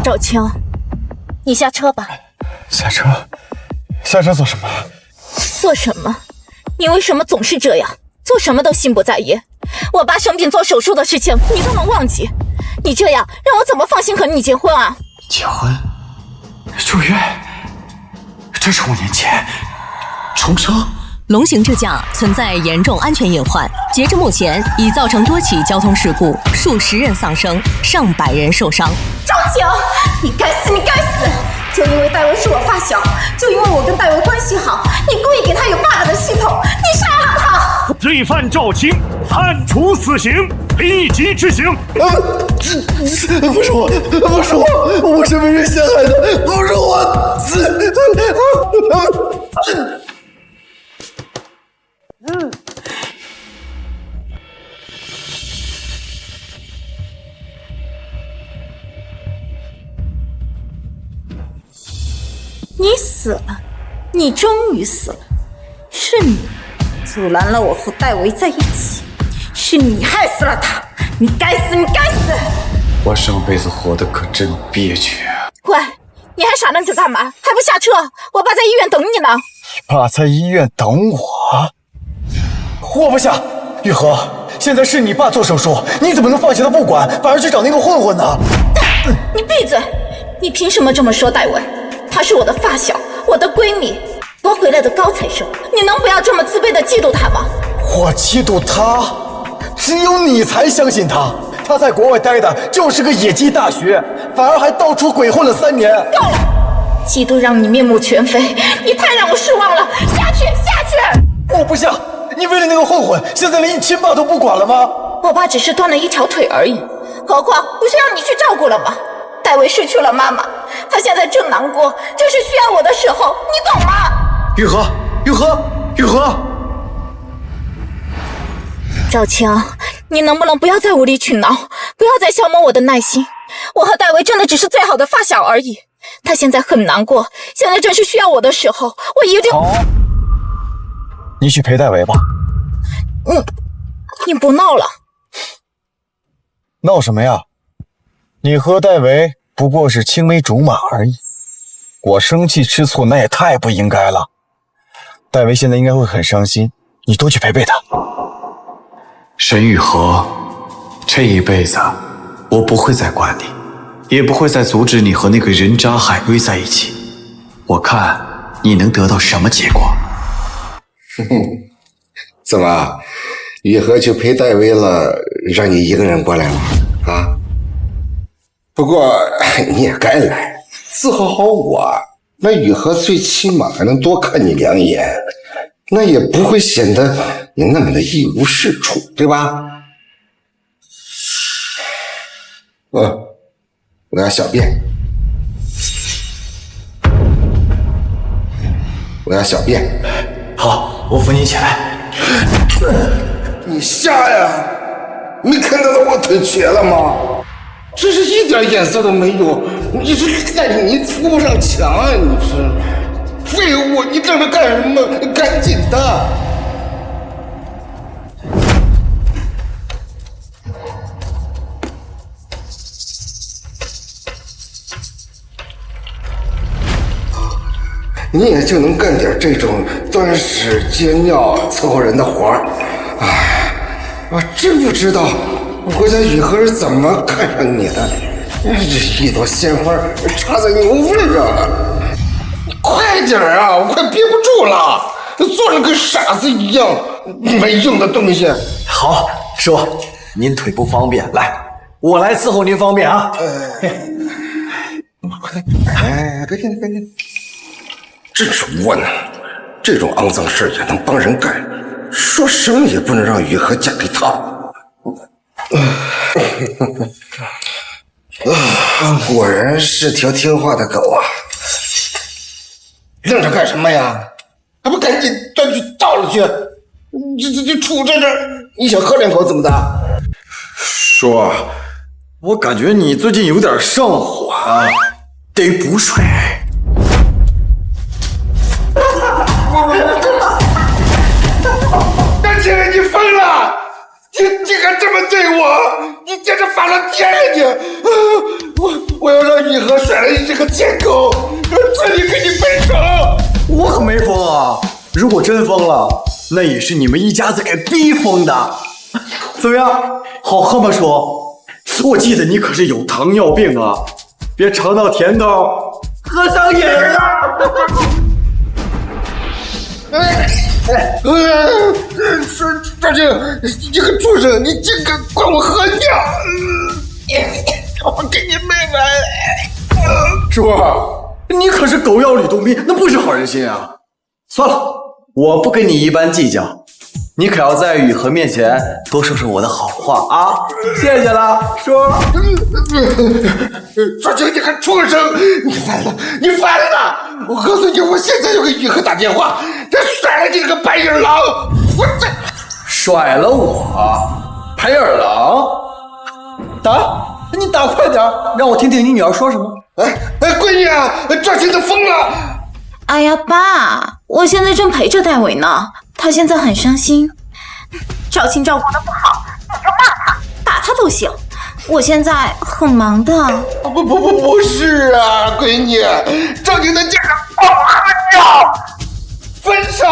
赵青，你下车吧。下车？下车做什么？做什么？你为什么总是这样？做什么都心不在焉。我爸生病做手术的事情，你都能忘记？你这样让我怎么放心和你结婚啊？结婚？住院？这是5年前重生？龙行这架存在严重安全隐患，截至目前已造成多起交通事故，数十人丧生，上百人受伤。赵晴，你该死，你该死！就因为戴维是我发小，就因为我跟戴维关系好，你故意给他有 bug 的系统，你杀了他！罪犯赵青判处死刑，立即执行。不是我，不是我，我是被人陷害的，不是我。你死了，你终于死了，是你阻拦了我和戴维在一起，是你害死了他，你该死，你该死！我上辈子活得可真憋屈啊！喂，你还傻愣着干嘛？还不下车？我爸在医院等你呢。你爸在医院等我？活不下！玉和，现在是你爸做手术，你怎么能放下他不管，反而去找那个混混呢？你闭嘴！你凭什么这么说戴维？她是我的发小，我的闺蜜，夺回来的高材生，你能不要这么自卑的嫉妒她吗？我嫉妒她？只有你才相信她。她在国外待的就是个野鸡大学，反而还到处鬼混了3年。够了！嫉妒让你面目全非，你太让我失望了！下去，下去！我不下！你为了那个混混，现在连你亲爸都不管了吗？我爸只是断了一条腿而已，何况不是让你去照顾了吗？戴维失去了妈妈，他现在正难过，正是需要我的时候，你懂吗？玉和，玉和，玉和！赵青，你能不能不要再无理取闹，不要再消磨我的耐心？我和戴维真的只是最好的发小而已，他现在很难过，现在正是需要我的时候，我一定……好，你去陪戴维吧。你不闹了？闹什么呀？你和戴维不过是青梅竹马而已，我生气吃醋那也太不应该了。戴维现在应该会很伤心，你多去陪陪他。沈雨禾，这一辈子我不会再管你，也不会再阻止你和那个人渣海龟在一起。我看你能得到什么结果？怎么，雨禾去陪戴维了，让你一个人过来了啊？不过你也该来，伺候好我，那雨禾最起码还能多看你2眼，那也不会显得你那么的一无是处，对吧？我要小便，我要小便。好，我扶你起来。你瞎呀？没看到我腿瘸了吗？这是一点眼色都没有，你是看你扶不上墙啊！你是废物，你站着干什么？赶紧的！你也就能干点这种端屎接尿伺候人的活儿，哎，我真不知道我家雨禾是怎么看上你的，这一朵鲜花插在牛粪上了，快点啊，我快憋不住了，坐着跟傻子一样，没用的东西。好，师傅，您腿不方便，来，我来伺候您方便啊。哎，别，真是窝囊，这种肮脏事也能帮人干，说什么也不能让雨禾嫁给他。果然是条听话的狗啊！愣着干什么呀？还不赶紧端去倒了去！这杵在这儿，你想喝2口怎么的？叔，我感觉你最近有点上火啊，得补水。大姐，你疯了！你你敢这么对我？你简直发了癫了你！我要让雨禾甩了你这个贱狗，这里给你赔偿。我可没疯啊！如果真疯了，那也是你们一家子给逼疯的。怎么样，好喝吗？说，我记得你可是有糖尿病啊，别尝到甜头，喝上瘾了。赵青，你这个畜生，你竟敢管我喝尿！我给你妹妹！叔，你可是狗咬吕洞宾，那不是好人心啊！算了，我不跟你一般计较，你可要在雨禾面前多说说我的好话啊！谢谢了，叔。赵青，你个畜生，你烦了，你烦了！我告诉你，我现在就给雨禾打电话，他甩了你这个白眼狼！我这甩了我，白眼狼！打，你打快点，让我听听你女儿说什么。闺女啊，赵青他疯了！哎呀，爸，我现在正陪着戴维呢，他现在很伤心。赵青照顾的不好，你就骂他，打他都行。我现在很忙的。不是啊，闺女，赵青他竟然帮我喝尿，分手！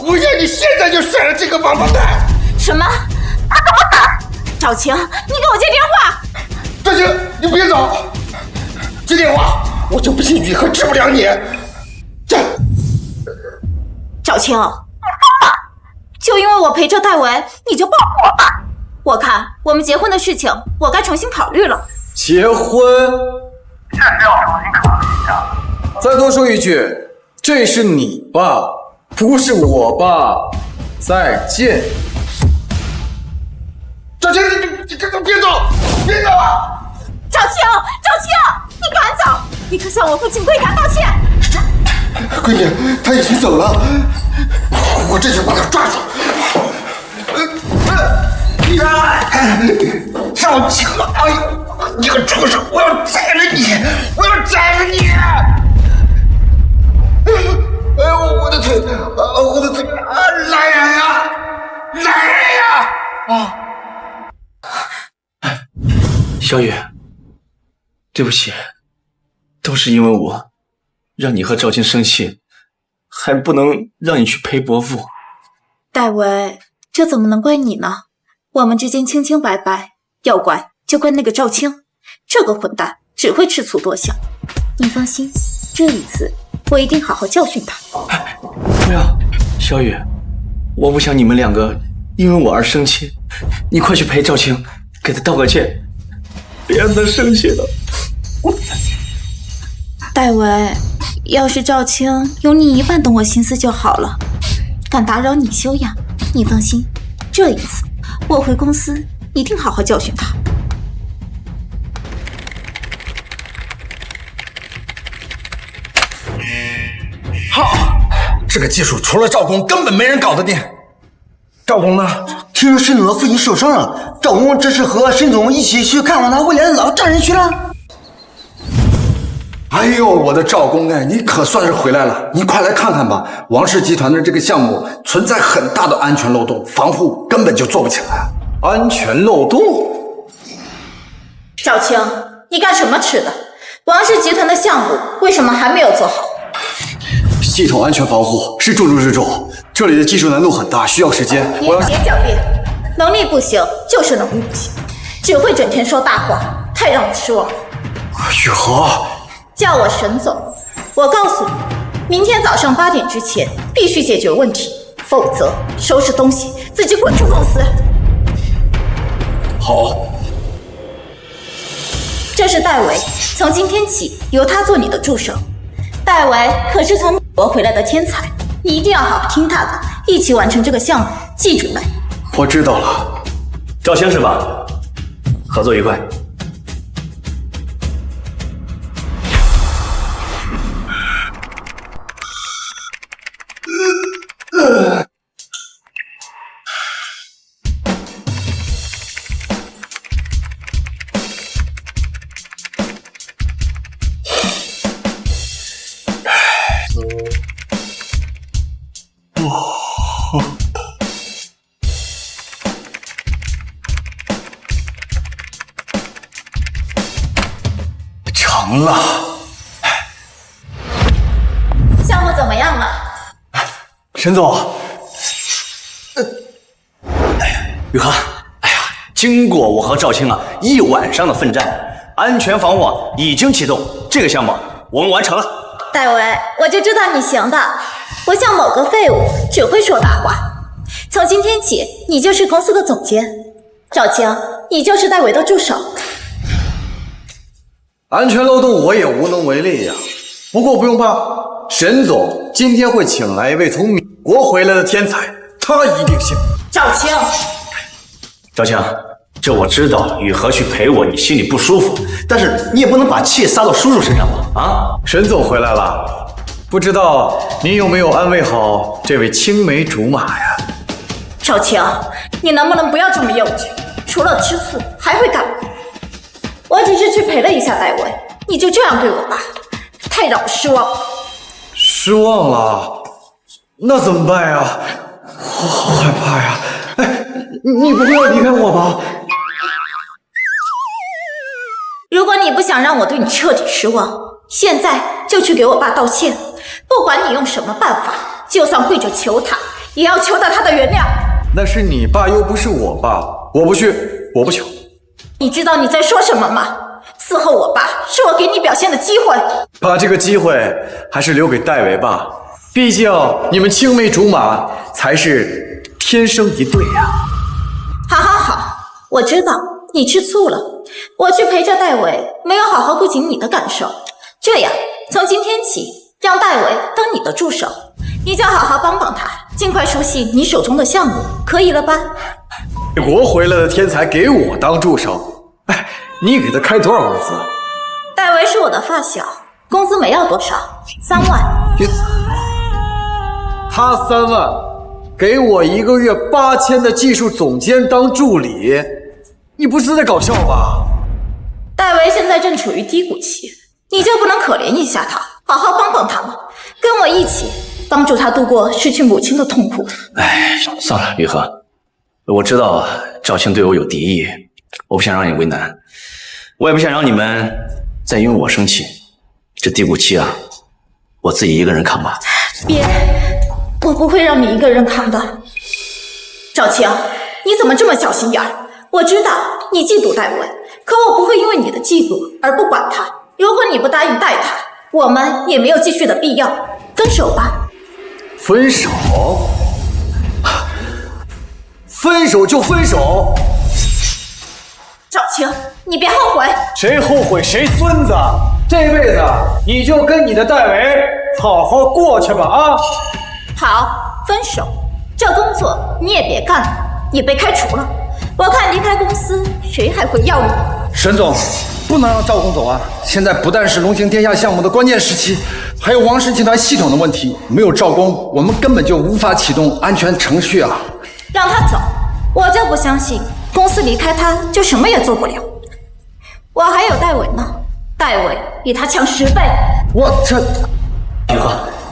我让你现在就甩了这个王八蛋！什么？他怎么敢？赵青，你给我接电话！赵青，你别走，接电话，我就不信雨禾治不了你。这，赵青，你疯了！就因为我陪着戴维，你就报复我爸？我看我们结婚的事情，我该重新考虑了。结婚？确实要重新考虑一下。再多说一句，这是你爸，不是我爸。再见。赵青，你别走，别走啊！赵青，你赶走！立刻向我父亲跪下道歉！闺女，他已经走了，我这就把他抓住。赵青，哎呦，你个畜生！我要宰了你！我要宰了你！哎呦，我的腿！我的腿！来人呀！来人呀！小雨，对不起，都是因为我，让你和赵青生气，还不能让你去陪伯父。戴维，这怎么能怪你呢？我们之间清清白白，要怪就怪那个赵青，这个混蛋只会吃醋多想。你放心，这一次我一定好好教训他。不要，小雨，我不想你们两个因为我而生气，你快去陪赵青，给他道个歉，别让他生气了。戴维，要是赵青有你一半懂我心思就好了，敢打扰你休养，你放心，这一次我回公司一定好好教训他。好，这个技术除了赵公，根本没人搞得定。赵公呢？听说沈总的父亲受伤了，赵公这是和沈总一起去看望他未来的老丈人去了。哎呦，我的赵公哎，你可算是回来了！你快来看看吧，王氏集团的这个项目存在很大的安全漏洞，防护根本就做不起来。安全漏洞？赵青，你干什么吃的？王氏集团的项目为什么还没有做好？系统安全防护是重中之重，这里的技术难度很大，需要时间。你别狡辩，能力不行就是能力不行，只会整天说大话，太让我失望了。雨禾，叫我沈总，我告诉你，明天早上8点之前必须解决问题，否则收拾东西自己滚出公司。好。这是戴维，从今天起由他做你的助手。戴维可是从美国回来的天才，你一定要好好听他的，一起完成这个项目，记住没？我知道了。赵青是吧？合作愉快。成了。项目怎么样了？沈总，雨禾，经过我和赵青一晚上的奋战，安全防网已经启动，这个项目我们完成了。戴维，我就知道你行的，不像某个废物只会说大话。从今天起，你就是公司的总监，赵青，你就是戴维的助手。安全漏洞我也无能为力呀。不过不用怕，沈总今天会请来一位从美国回来的天才，他一定行。赵青，赵青，这我知道，雨禾去陪我，你心里不舒服，但是你也不能把气撒到叔叔身上吧？啊，沈总回来了，不知道您有没有安慰好这位青梅竹马呀？赵青，你能不能不要这么幼稚？除了吃醋还会干嘛？我只是去陪了一下戴维，你就这样对我爸，太让我失望了。失望了？那怎么办呀？我好害怕呀！哎，你不会要离开我吧？如果你不想让我对你彻底失望，现在就去给我爸道歉，不管你用什么办法，就算跪着求他，也要求到他的原谅。那是你爸，又不是我爸，我不去，我不求。你知道你在说什么吗？伺候我爸是我给你表现的机会，把这个机会还是留给戴维吧，毕竟你们青梅竹马才是天生一对呀。好好好，我知道你吃醋了，我去陪着戴维，没有好好顾及你的感受。这样，从今天起，让戴维当你的助手，你就好好帮帮他，尽快熟悉你手中的项目，可以了吧？美国回来的天才给我当助手，哎，你给他开多少工资？戴维是我的发小，工资没要多少，3万。他3万，给我1个月8000的技术总监当助理，你不是在搞笑吧？戴维现在正处于低谷期，你就不能可怜一下他，好好帮帮他吗？跟我一起帮助他度过失去母亲的痛苦。哎，算了，雨禾，我知道赵青对我有敌意，我不想让你为难，我也不想让你们再因为我生气。这低谷期我自己一个人扛吧。别，我不会让你一个人扛的。赵青，你怎么这么小心眼儿？我知道你嫉妒戴维，可我不会因为你的嫉妒而不管他。如果你不答应带他，我们也没有继续的必要，分手吧。分手？分手就分手。赵青，你别后悔。谁后悔谁孙子，这辈子你就跟你的戴维好好过去吧啊！好，分手。这工作你也别干了，你被开除了。我看离开公司，谁还会要你？沈总，不能让赵工走啊！现在不但是龙行天下项目的关键时期，还有王氏集团系统的问题，没有赵工，我们根本就无法启动安全程序啊！让他走，我就不相信公司离开他就什么也做不了。我还有戴维呢，戴维比他强10倍。我这，雨禾、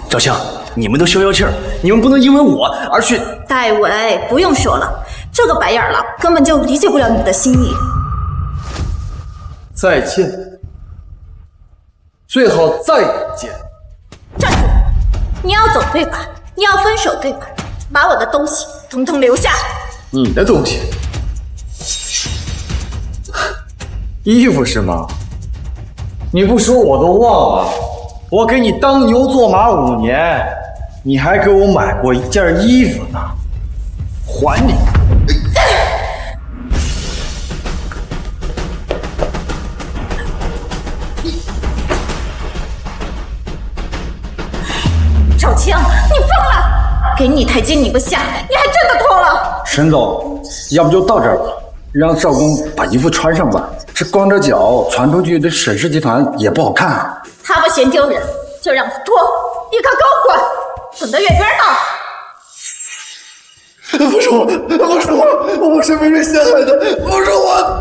赵青，你们都消消气儿，你们不能因为我而去。戴维，不用说了，这个白眼狼根本就理解不了你的心意。再见，最好再见。站住！你要走对吧？你要分手对吧？把我的东西统统留下。你的东西？衣服是吗？你不说我都忘了，我给你当牛做马5年，你还给我买过一件衣服呢，还你！赵青，你疯了！给你台阶你不下，你还真的脱了。沈总，要不就到这儿吧，让赵工把衣服穿上吧。这光着脚传出去，对沈氏集团也不好看啊。他不嫌丢人，就让他脱。你可给我滚！滚得远远的！不是我，不是我，我是被人陷害的，不是我。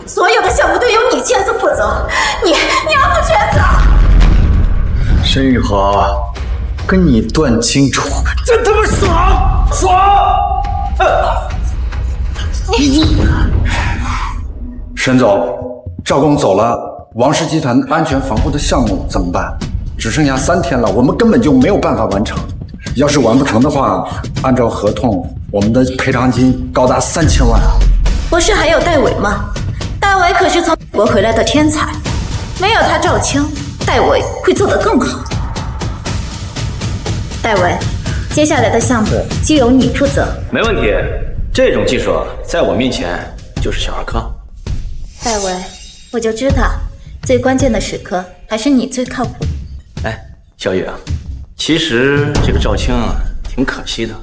所有的项目都由你签字负责，你要负全责。沈雨禾，跟你断清楚，真他妈爽爽！沈总，赵工走了，王氏集团安全防护的项目怎么办？只剩下3天了，我们根本就没有办法完成。要是完不成的话，按照合同，我们的赔偿金高达3000万啊！不是还有戴维吗？戴维可是从美国回来的天才，没有他赵青，戴维会做得更好。戴维，接下来的项目就由你负责。没问题，这种技术在我面前就是小儿科。戴维，我就知道，最关键的时刻还是你最靠谱。哎，小雨啊，其实这个赵青啊，挺可惜的。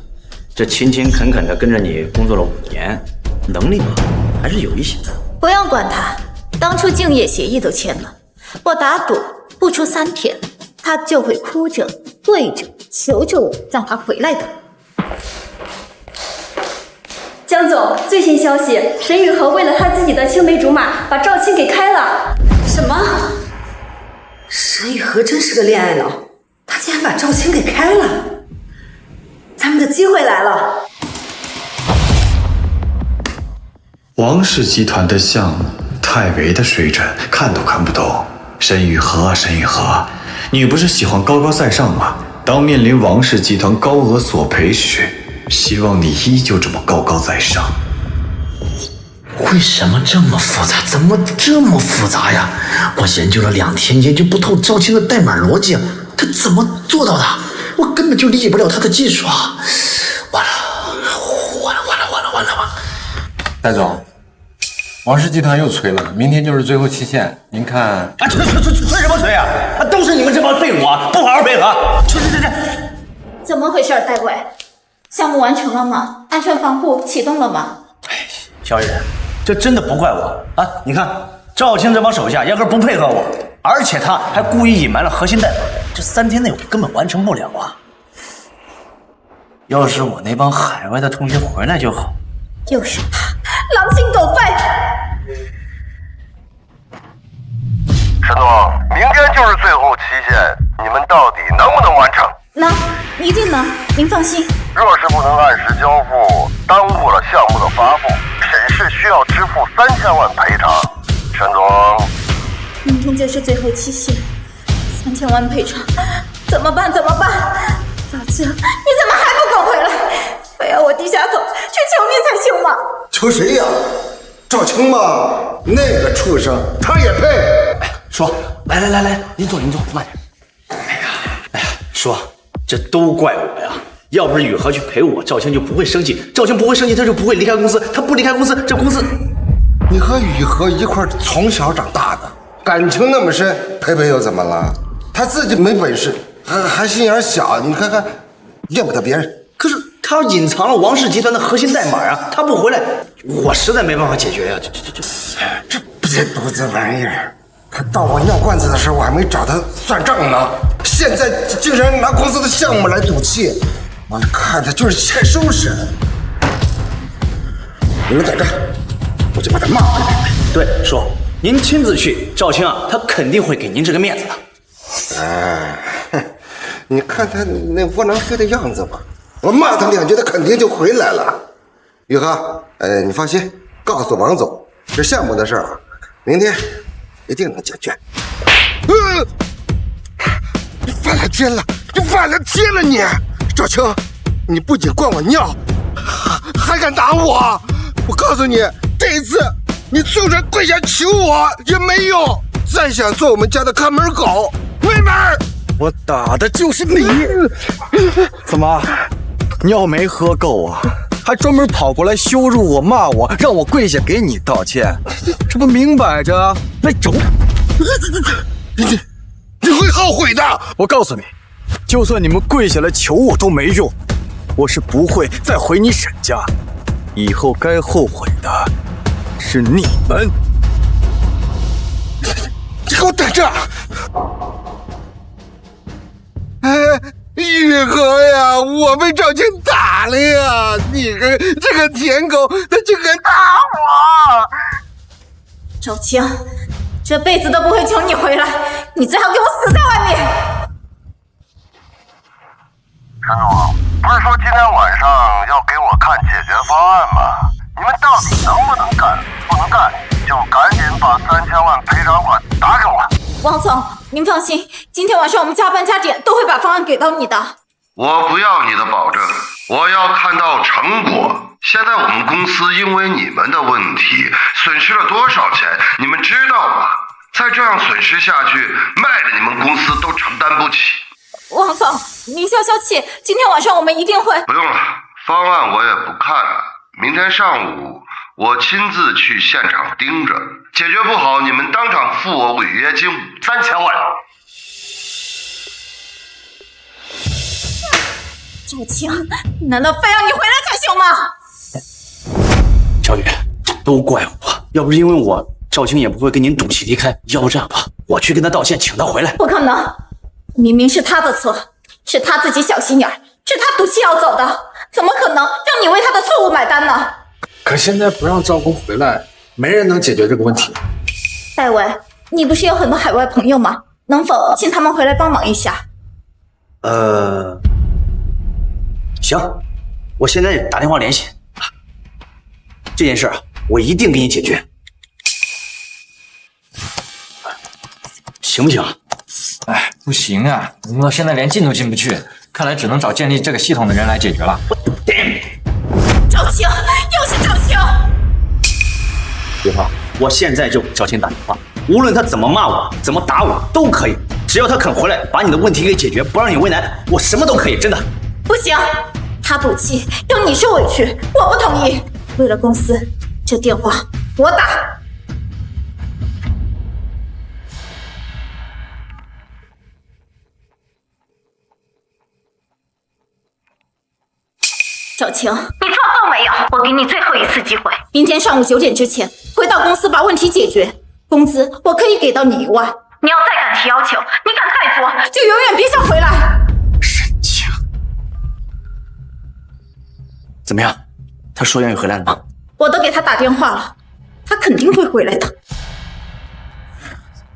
这勤勤恳恳的跟着你工作了5年，能力嘛还是有一些的。不用管他，当初竞业协议都签了，我打赌不出3天，他就会哭着、跪着、求着我让他回来的。江总，最新消息，沈雨禾为了他自己的青梅竹马，把赵青给开了。什么？沈雨禾真是个恋爱脑，他竟然把赵青给开了，咱们的机会来了。王氏集团的项目，泰维的水准看都看不懂。沈雨禾，沈雨禾，你不是喜欢高高在上吗？当面临王氏集团高额索赔时，希望你依旧这么高高在上。为什么这么复杂？怎么这么复杂呀？我研究了2天，研究不透赵青的代码逻辑，他怎么做到的？我根本就理解不了他的技术啊！完了！戴总，王氏集团又催了，明天就是最后期限，您看？啊，催什么催啊？都是你们这帮废物啊，不好好配合！去！怎么回事，戴维？项目完成了吗？安全防护启动了吗？哎，小雨，这真的不怪我啊！你看赵青这帮手下压根不配合我，而且他还故意隐瞒了核心代码，这3天内我根本完成不了啊！要是我那帮海外的同学回来就好。又是他，狼心狗肺！沈总，明天就是最后期限，你们到底能不能完成？能，一定能，您放心。若是不能按时交付，耽误了项目的发布，沈氏需要支付3000万赔偿。沈总，明天就是最后期限，3000万赔偿，怎么办？赵青，你怎么还不给我回来？非要我低下头去求你才行吗？求谁呀？赵青吗？那个畜生，他也配？哎，说，来，您坐，慢点。哎呀，说，这都怪我呀！要不是雨禾去陪我，赵青就不会生气。赵青不会生气，他就不会离开公司。他不离开公司，这公司……你和雨禾一块从小长大的，感情那么深，陪又怎么了？他自己没本事，还心眼小，你看看，怨不得别人。可是他隐藏了王氏集团的核心代码啊！他不回来，我实在没办法解决呀！这别犊子玩意儿！他到我尿罐子的时候，我还没找他算账呢，现在竟然拿公司的项目来赌气，我看他就是欠收拾。你们等着，我就把他骂回来。对，说您亲自去，赵青啊，他肯定会给您这个面子的。哎，你看他那窝囊废的样子吧。我骂他2句，他肯定就回来了。雨禾，你放心，告诉王总，这项目的事儿，明天一定能解决。你反了天了你！赵青，你不仅灌我尿，还敢打我！我告诉你，这一次你就算跪下求我也没用。再想做我们家的看门狗，没门！我打的就是你！怎么？尿没喝够啊？还专门跑过来羞辱我、骂我，让我跪下给你道歉，这不明摆着来整？你会后悔的！我告诉你，就算你们跪下来求我都没用，我是不会再回你沈家。以后该后悔的是你们。你给我等着！雨禾呀，我被赵青打了呀！你这个舔狗，他竟敢打我！赵青，这辈子都不会求你回来，你最好给我死在外面！沈总，不是说今天晚上要给我看解决方案吗？你们到底能不能干？不能干就赶紧把3000万赔偿款打给我。王总，您放心，今天晚上我们加班加点都会把方案给到你的。我不要你的保证，我要看到成果。现在我们公司因为你们的问题损失了多少钱，你们知道吗？再这样损失下去，卖了你们公司都承担不起。王总，您消消气，今天晚上我们一定会。不用了，方案我也不看了，明天上午我亲自去现场盯着，解决不好你们当场付我违约金3000万。赵青，难道非要你回来才行吗？小雨，都怪我，要不是因为我，赵青也不会跟您赌气离开。要不这样吧，我去跟他道歉，请他回来。不可能，明明是他的错，是他自己小心眼，是他赌气要走的，怎么可能让你为他的错误买单呢？可现在不让赵工回来，没人能解决这个问题。戴维，你不是有很多海外朋友吗？能否请他们回来帮忙一下？行，我现在打电话联系。这件事啊，我一定给你解决，行不行？哎，不行啊！我们到现在连进都进不去，看来只能找建立这个系统的人来解决了。赵青，又是赵青！别怕，我现在就给赵青打电话，无论他怎么骂我，怎么打我都可以，只要他肯回来把你的问题给解决，不让你为难，我什么都可以，真的。不行，他赌气要你受委屈，我不同意。为了公司，这电话我打。小晴，你装作没有，我给你最后一次机会，明天上午9点之前回到公司把问题解决，工资我可以给到你1万。你要再敢提要求，你敢太多，就永远别想回来。神经！怎么样？他说愿意回来了吗？我都给他打电话了，他肯定会回来的。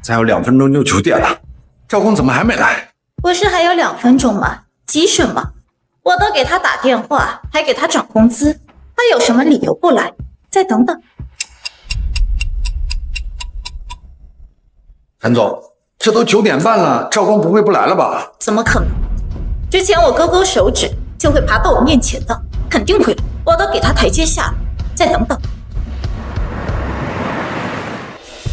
再有2分钟就9点了，赵工怎么还没来？不是还有2分钟吗？急什么？我都给他打电话，还给他涨工资，他有什么理由不来？再等等。陈总，这都9点半了，赵工不会不来了吧？怎么可能？之前我勾勾手指就会爬到我面前的，肯定会来。我都给他台阶下了，再等等。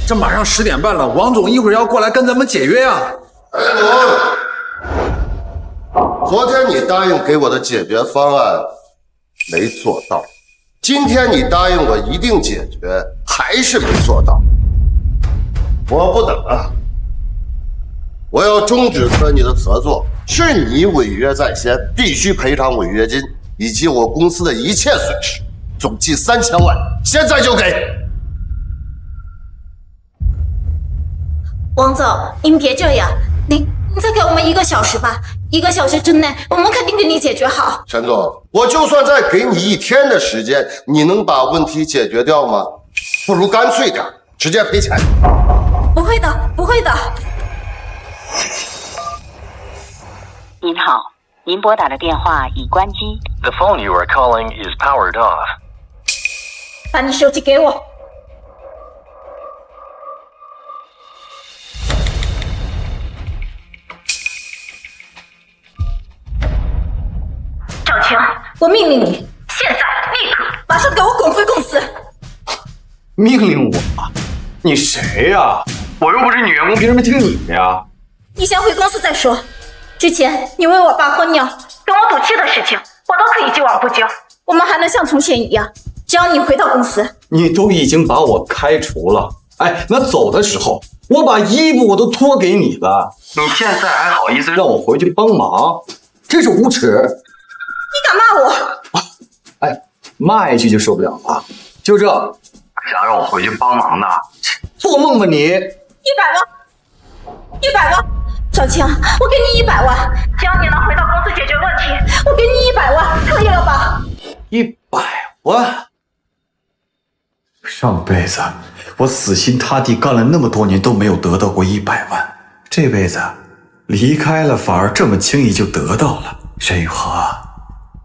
这马上10点半了，王总一会儿要过来跟咱们解约啊！哎，总。昨天你答应给我的解决方案没做到，今天你答应我一定解决，还是没做到。我不等了，我要终止和你的合作，是你违约在先，必须赔偿违约金以及我公司的一切损失，总计3000万，现在就给。王总，您别这样，您再给我们1个小时吧，1个小时之内，我们肯定给你解决好。陈总，我就算再给你1天的时间，你能把问题解决掉吗？不如干脆点，直接赔钱。不会的，不会的。您好，您拨打的电话已关机。The phone you are calling is powered off. 把你手机给我。赵晴，我命令你，现在立刻马上给我滚回公司！命令我？你谁呀？我又不是你员工，凭什么听你的呀？你先回公司再说。之前你为我爸喝尿、跟我赌气的事情，我都可以既往不咎。我们还能像从前一样，只要你回到公司。你都已经把我开除了，哎，那走的时候，我把衣服我都脱给你了，你现在还好意思让我回去帮忙？这是无耻！你敢骂我？哎，骂一句就受不了了，就这，想让我回去帮忙的，做梦吧你！100万，100万！小青，我给你100万，只要你能回到公司解决问题，我给你100万，可以了吧？100万？上辈子我死心塌地干了那么多年都没有得到过100万，这辈子离开了反而这么轻易就得到了。沈雨禾，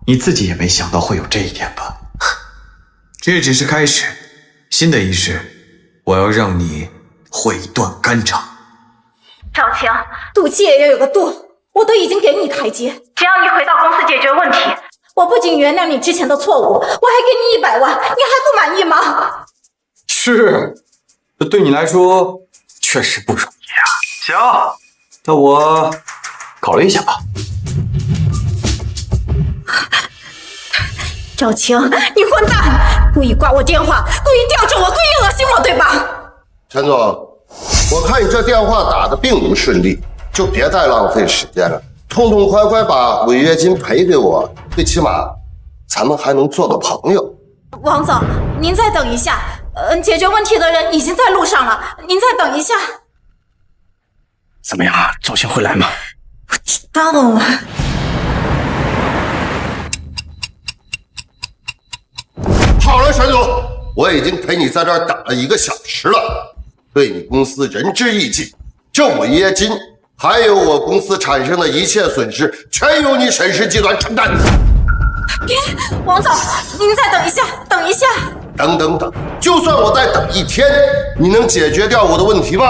你自己也没想到会有这一天吧？这只是开始，新的一世，我要让你毁断肝肠。赵晴，赌气也要有个度，我都已经给你台阶，只要你回到公司解决问题，我不仅原谅你之前的错误，我还给你100万，你还不满意吗？是，这对你来说确实不容易啊。行，那我考虑一下吧。赵晴，你混蛋！故意挂我电话，故意吊着我，故意恶心我，对吧？陈总，我看你这电话打得并不顺利，就别再浪费时间了，痛痛快快把违约金赔给我，最起码咱们还能做个朋友。王总，您再等一下，解决问题的人已经在路上了，您再等一下。怎么样啊？赵晴会来吗？我知道了。好了，沈总，我已经陪你在这儿等了1个小时了，对你公司仁至义尽，这违约金还有我公司产生的一切损失，全由你沈氏集团承担。别，王总，您再等一下，等一下。等，就算我再等1天，你能解决掉我的问题吗？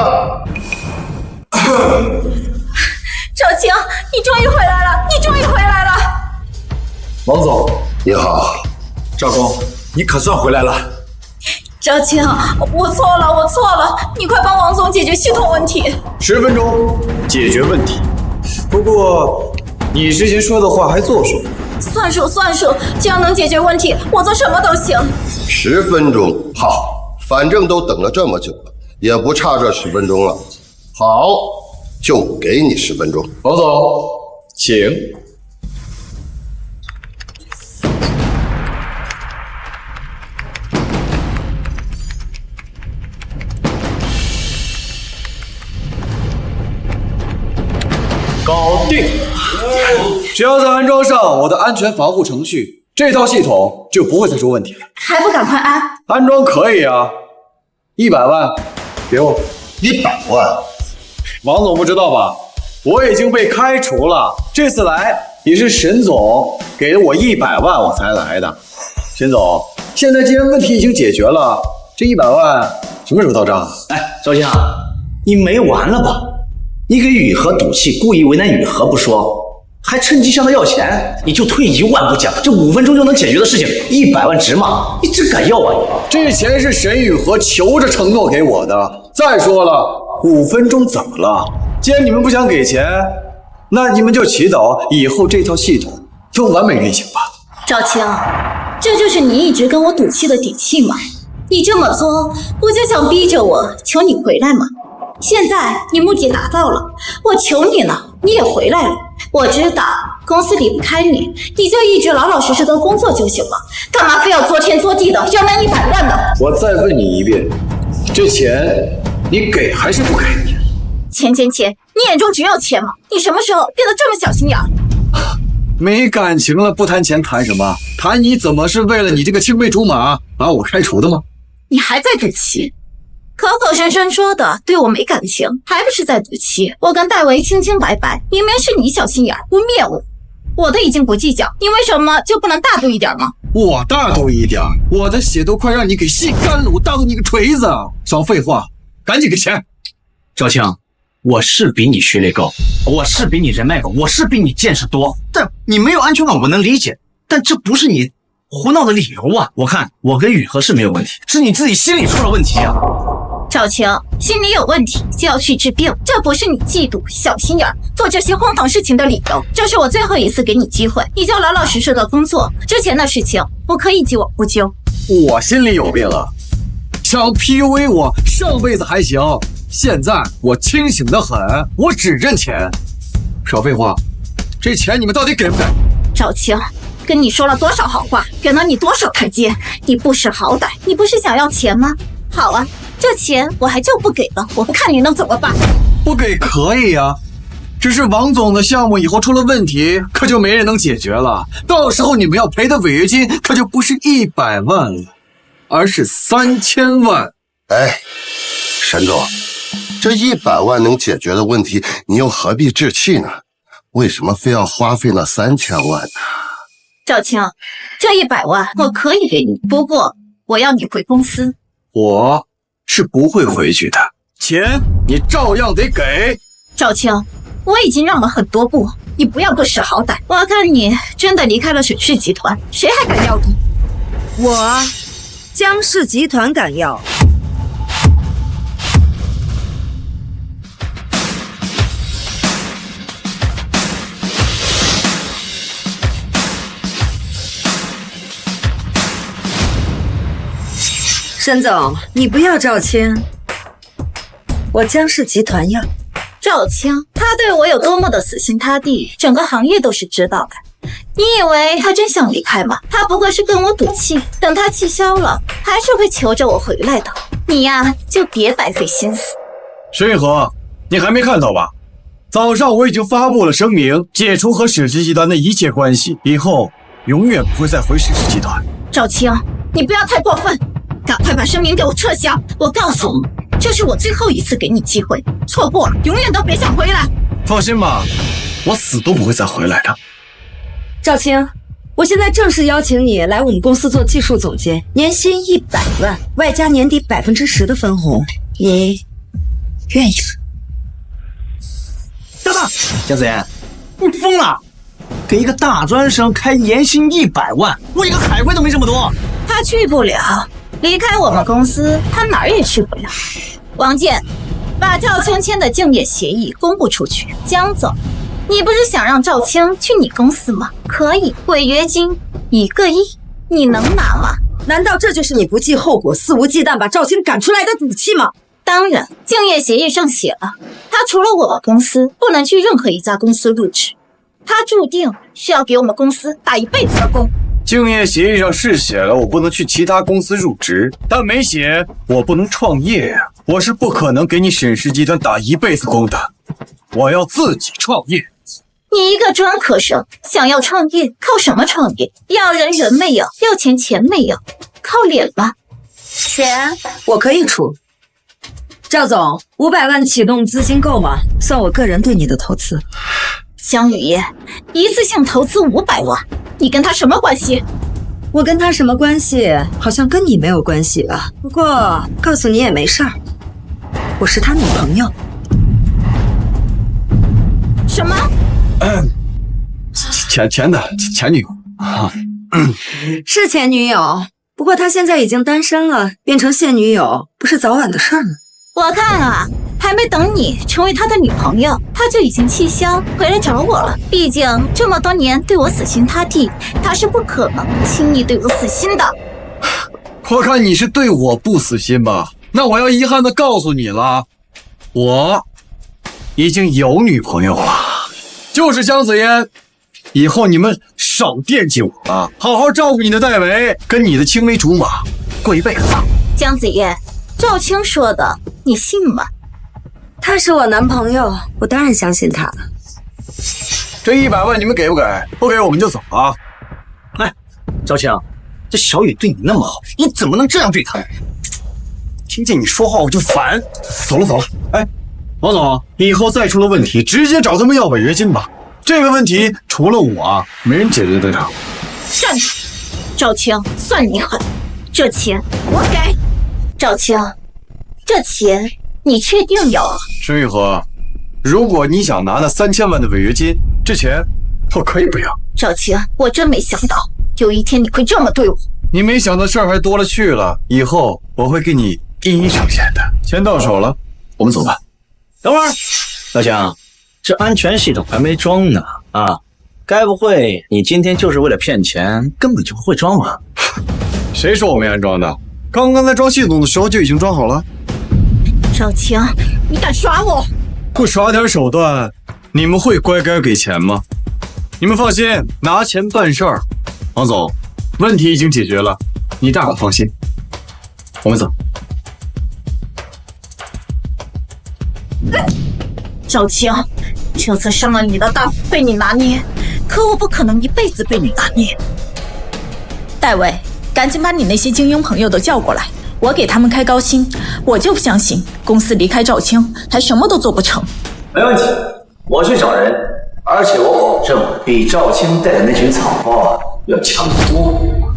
赵晴，你终于回来了，你终于回来了。王总，你好。赵工，你可算回来了。赵晴，我错了，你快帮王总解决系统问题。10分钟解决问题。不过你之前说的话还作数。算数，只要能解决问题，我做什么都行。10分钟，好，反正都等了这么久了，也不差这10分钟了。好，就给你10分钟。王总，请。搞定！只要再安装上我的安全防护程序，这套系统就不会再出问题了。还不赶快安？安装可以啊，100万给我。100万？王总不知道吧？我已经被开除了，这次来也是沈总给了我100万我才来的。沈总，现在既然问题已经解决了，这100万什么时候到账？哎，赵晴，你没完了吧？你给雨禾赌气，故意为难雨禾不说，还趁机向他要钱，你就退1万步讲，这5分钟就能解决的事情，100万值吗？你真敢要啊你！这钱是沈雨禾求着承诺给我的。再说了，5分钟怎么了？既然你们不想给钱，那你们就祈祷以后这套系统都完美运行吧。赵晴，这就是你一直跟我赌气的底气吗？你这么做，不就想逼着我求你回来吗？现在你目的达到了，我求你了，你也回来了。我知道公司离不开你，你就一直老老实实的工作就行了，干嘛非要作天作地的要那100万呢？我再问你一遍，这钱你给还是不给？钱，你眼中只有钱吗？你什么时候变得这么小心眼儿？没感情了，不谈钱谈什么？谈你怎么是为了你这个青梅竹马把我开除的吗？你还在赌气？口口声声说的对我没感情，还不是在赌气？我跟戴维清清白白，明明是你小心眼污蔑我，我的已经不计较，你为什么就不能大度一点吗？我大度一点，我的血都快让你给吸干了，我大度你个锤子！少废话，赶紧给钱！赵晴，我是比你学历高，我是比你人脉高，我是比你见识多，但你没有安全感我能理解，但这不是你胡闹的理由啊！我看我跟雨禾是没有问题，是你自己心里出了问题啊！赵晴，心里有问题就要去治病，这不是你嫉妒、小心眼做这些荒唐事情的理由。这是我最后一次给你机会，你就老老实实的工作，之前的事情我可以既往不咎。我心里有病了，想 PUA 我，上辈子还行，现在我清醒得很，我只认钱。少废话，这钱你们到底给不给？赵晴，跟你说了多少好话，给了你多少台阶，你不识好歹，你不是想要钱吗？好啊，这钱我还就不给了，我看你能怎么办？不给可以啊，只是王总的项目以后出了问题，可就没人能解决了，到时候你们要赔的违约金可就不是100万了，而是3000万。哎，沈总，这100万能解决的问题，你又何必置气呢？为什么非要花费那3000万呢？赵晴，这100万我可以给你，不过我要你回公司。我是不会回去的，钱你照样得给。赵青，我已经让了很多步，你不要不识好歹。我看你真的离开了沈氏集团，谁还敢要你？我江氏集团敢要。沈总，你不要赵青，我江氏集团要。赵青，他对我有多么的死心塌地，整个行业都是知道的。你以为他真想离开吗？他不过是跟我赌气，等他气消了，还是会求着我回来的。你呀，就别白费心思。沈雨禾，你还没看到吧？早上我已经发布了声明，解除和史氏集团的一切关系，以后永远不会再回史氏集团。赵青，你不要太过分，赶快把声明给我撤销！我告诉你，这是我最后一次给你机会，错过了，永远都别想回来。放心吧，我死都不会再回来的。赵青，我现在正式邀请你来我们公司做技术总监，年薪100万，外加年底10%的分红，你愿意吗？等等，江子妍，你疯了？给一个大专生开年薪100万，我一个海归都没这么多。他去不了，离开我们公司，他哪儿也去不了。王健，把赵青签的竞业协议公布出去。江总，你不是想让赵青去你公司吗？可以，违约金1个亿，你能拿吗？难道这就是你不计后果、肆无忌惮把赵青赶出来的底气吗？当然，竞业协议上写了，他除了我们公司，不能去任何一家公司入职。他注定是要给我们公司打一辈子的工。竞业协议上是写了我不能去其他公司入职，但没写我不能创业呀。我是不可能给你沈氏集团打一辈子工的，我要自己创业。你一个专科生想要创业，靠什么创业？要人人没有，要钱钱没有，靠脸吗？钱我可以出。赵总，500万启动资金够吗？算我个人对你的投资。江雨夜，一次性投资500万，你跟他什么关系？我跟他什么关系？好像跟你没有关系啊。不过告诉你也没事儿，我是他女朋友。什么？前女友啊，是前女友，不过她现在已经单身了，变成现女友不是早晚的事儿吗？我看啊，还没等你成为他的女朋友，他就已经气消回来找我了。毕竟这么多年对我死心塌地，他是不可能轻易对我死心的。我看你是对我不死心吧？那我要遗憾的告诉你了，我已经有女朋友了，就是江子嫣。以后你们少惦记我了，好好照顾你的戴维，跟你的青梅竹马过一辈子。江子嫣，赵青说的你信吗？他是我男朋友，我当然相信他。这100万你们给不给？不给我们就走啊！哎，赵青，这小雨对你那么好，你怎么能这样对她？听见你说话我就烦。走了。哎，王总，以后再出了问题，直接找他们要违约金吧。这个问题除了我，没人解决得了。站住！赵青，算你狠，这钱我给。赵青，这钱你确定要？沈雨禾，如果你想拿那3000万的违约金，这钱我可以不要。赵青，我真没想到有一天你会这么对我。你没想到事儿还多了去了，以后我会给你一一呈现的。钱到手了，我们走吧。等会儿，老姜，这安全系统还没装呢啊！该不会你今天就是为了骗钱，根本就不会装吧？谁说我没安装的？刚刚在装系统的时候就已经装好了。赵青，你敢耍我？不耍点手段，你们会乖乖给钱吗？你们放心，拿钱办事儿。王总，问题已经解决了，你大可放心。我们走。赵青，这次伤了你的当被你拿捏，可我不可能一辈子被你拿捏。戴维，赶紧把你那些精英朋友都叫过来，我给他们开高薪。我就不相信公司离开赵青还什么都做不成。没问题，我去找人，而且我保证比赵青带的那群草包要强得多。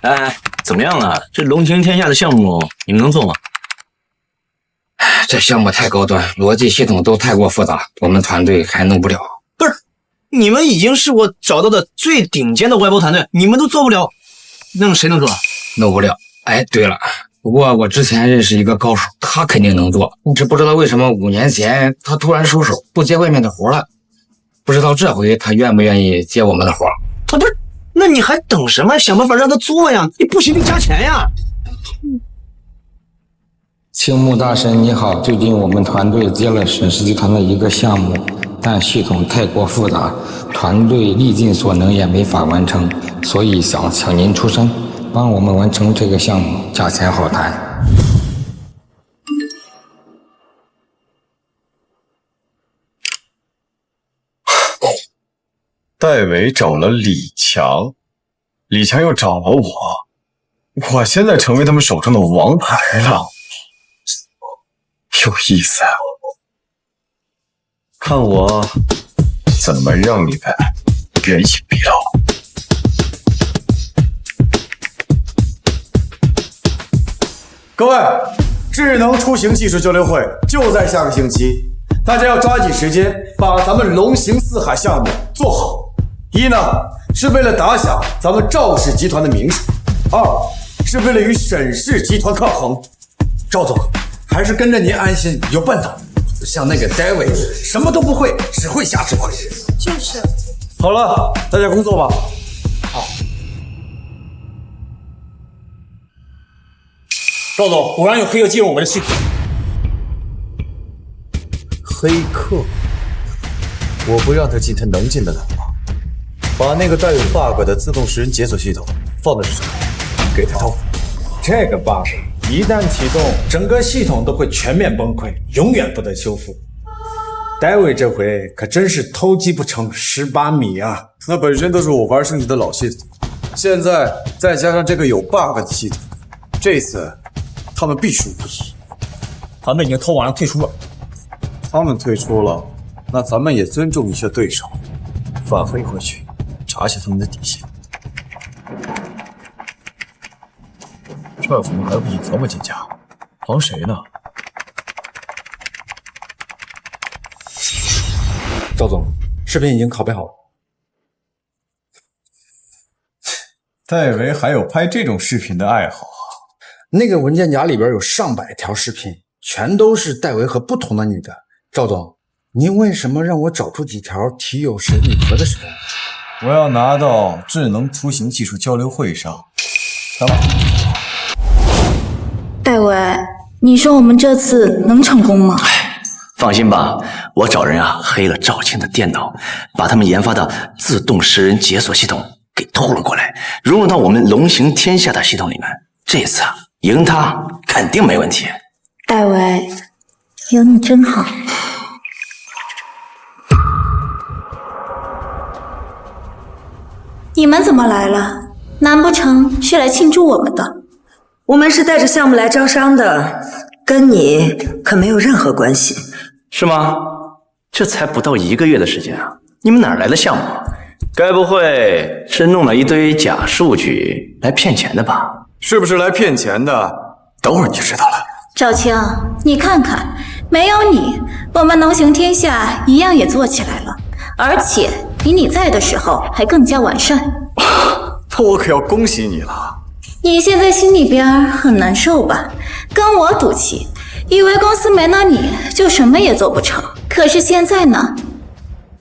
哎，怎么样啊？这龙行天下的项目你们能做吗？这项目太高端，逻辑系统都太过复杂，我们团队还弄不了。不是，你们已经是我找到的最顶尖的外包团队，你们都做不了，那谁能做？弄不了。哎，对了，不过我之前认识一个高手，他肯定能做，只不知道为什么5年前他突然收手，不接外面的活了。不知道这回他愿不愿意接我们的活？他不是，那你还等什么？想办法让他做呀！你不行，你加钱呀！青木大神你好，最近我们团队接了沈氏集团的一个项目，但系统太过复杂，团队历尽所能也没法完成，所以想请您出山，帮我们完成这个项目，价钱好谈。戴维找了李强，李强又找了我，我现在成为他们手中的王牌了，有意思啊！看我怎么让你们原形毕露。各位，智能出行技术交流会就在下个星期，大家要抓紧时间把咱们龙行四海项目做好。一呢，是为了打响咱们赵氏集团的名声；二，是为了与沈氏集团抗衡。赵总，还是跟着您安心有奔头，不像那个戴维，什么都不会，只会瞎指挥。就是。好了，大家工作吧。好。赵总，果然有黑客进入我们的系统。黑客？我不让他进，他能进得来吗？把那个带有 bug 的自动食人解锁系统放在这里，给他偷。这个 bug 一旦启动，整个系统都会全面崩溃，永远不得修复。戴维这回可真是偷鸡不成蚀把米啊！那本身都是我玩升级的老系统，现在再加上这个有 bug 的系统，这次他们必输无疑。他们已经偷网上退出了。他们退出了，那咱们也尊重一下对手，返回回去。查下他们的底线，帅府们还不隐藏我进家，防谁呢？赵总，视频已经拷贝好了。戴维还有拍这种视频的爱好啊！那个文件夹里边有上百条视频，全都是戴维和不同的女的。赵总，您为什么让我找出几条体有神女核的视频？我要拿到智能出行技术交流会上。戴维，你说我们这次能成功吗？放心吧，我找人黑了赵青的电脑，把他们研发的自动食人解锁系统给偷了过来，融入到我们龙行天下的系统里面。这次赢他肯定没问题。戴维，有你真好。你们怎么来了？难不成是来庆祝我们的？我们是带着项目来招商的，跟你可没有任何关系。是吗？这才不到1个月的时间啊，你们哪来的项目？该不会是弄了一堆假数据来骗钱的吧？是不是来骗钱的？等会儿你就知道了。赵青，你看看，没有你，我们龙行天下一样也做起来了，而且比你在的时候还更加完善。那我可要恭喜你了。你现在心里边很难受吧？跟我赌气，以为公司没了你就什么也做不成。可是现在呢，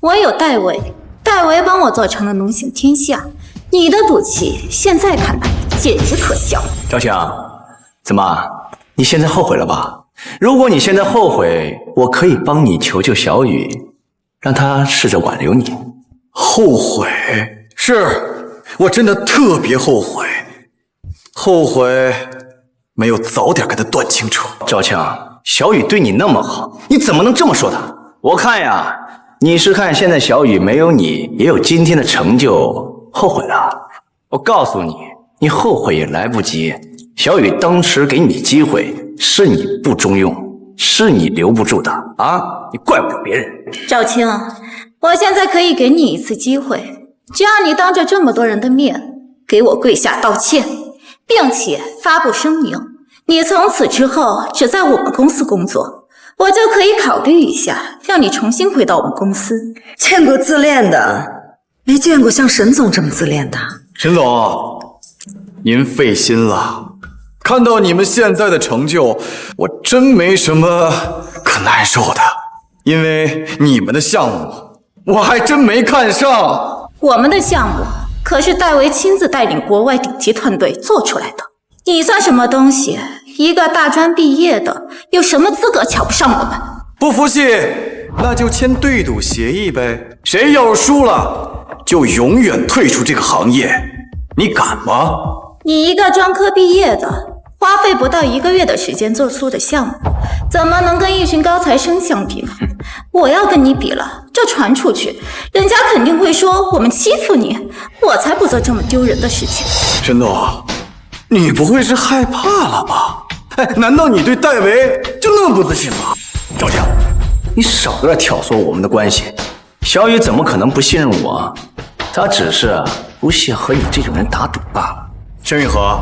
我有戴维，戴维帮我做成了龙行天下，你的赌气现在看来简直可笑。赵强，怎么你现在后悔了吧？如果你现在后悔，我可以帮你求求小雨，让他试着挽留你。后悔？是，我真的特别后悔，后悔没有早点跟他断清楚。赵强，小雨对你那么好，你怎么能这么说他？我看呀，你是看现在小雨没有你也有今天的成就，后悔了。我告诉你，你后悔也来不及。小雨当时给你机会，是你不中用，是你留不住的啊！你怪不了别人。赵青，我现在可以给你一次机会，只要你当着这么多人的面给我跪下道歉，并且发布声明，你从此之后只在我们公司工作。我就可以考虑一下，让你重新回到我们公司。见过自恋的，没见过像沈总这么自恋的。沈总，您费心了。看到你们现在的成就，我真没什么可难受的，因为你们的项目我还真没看上。我们的项目可是戴维亲自带领国外顶级团队做出来的，你算什么东西？一个大专毕业的，有什么资格瞧不上我们？不服气，那就签对赌协议呗。谁要是输了，就永远退出这个行业。你敢吗？你一个专科毕业的，花费不到1个月的时间做出的项目，怎么能跟一群高材生相比呢？我要跟你比了，这传出去，人家肯定会说我们欺负你，我才不做这么丢人的事情。沈总，你不会是害怕了吧？哎，难道你对戴维就那么不自信吗？赵强，你少在这挑唆我们的关系。小雨怎么可能不信任我？他只是不屑和你这种人打赌罢了。沈雨禾，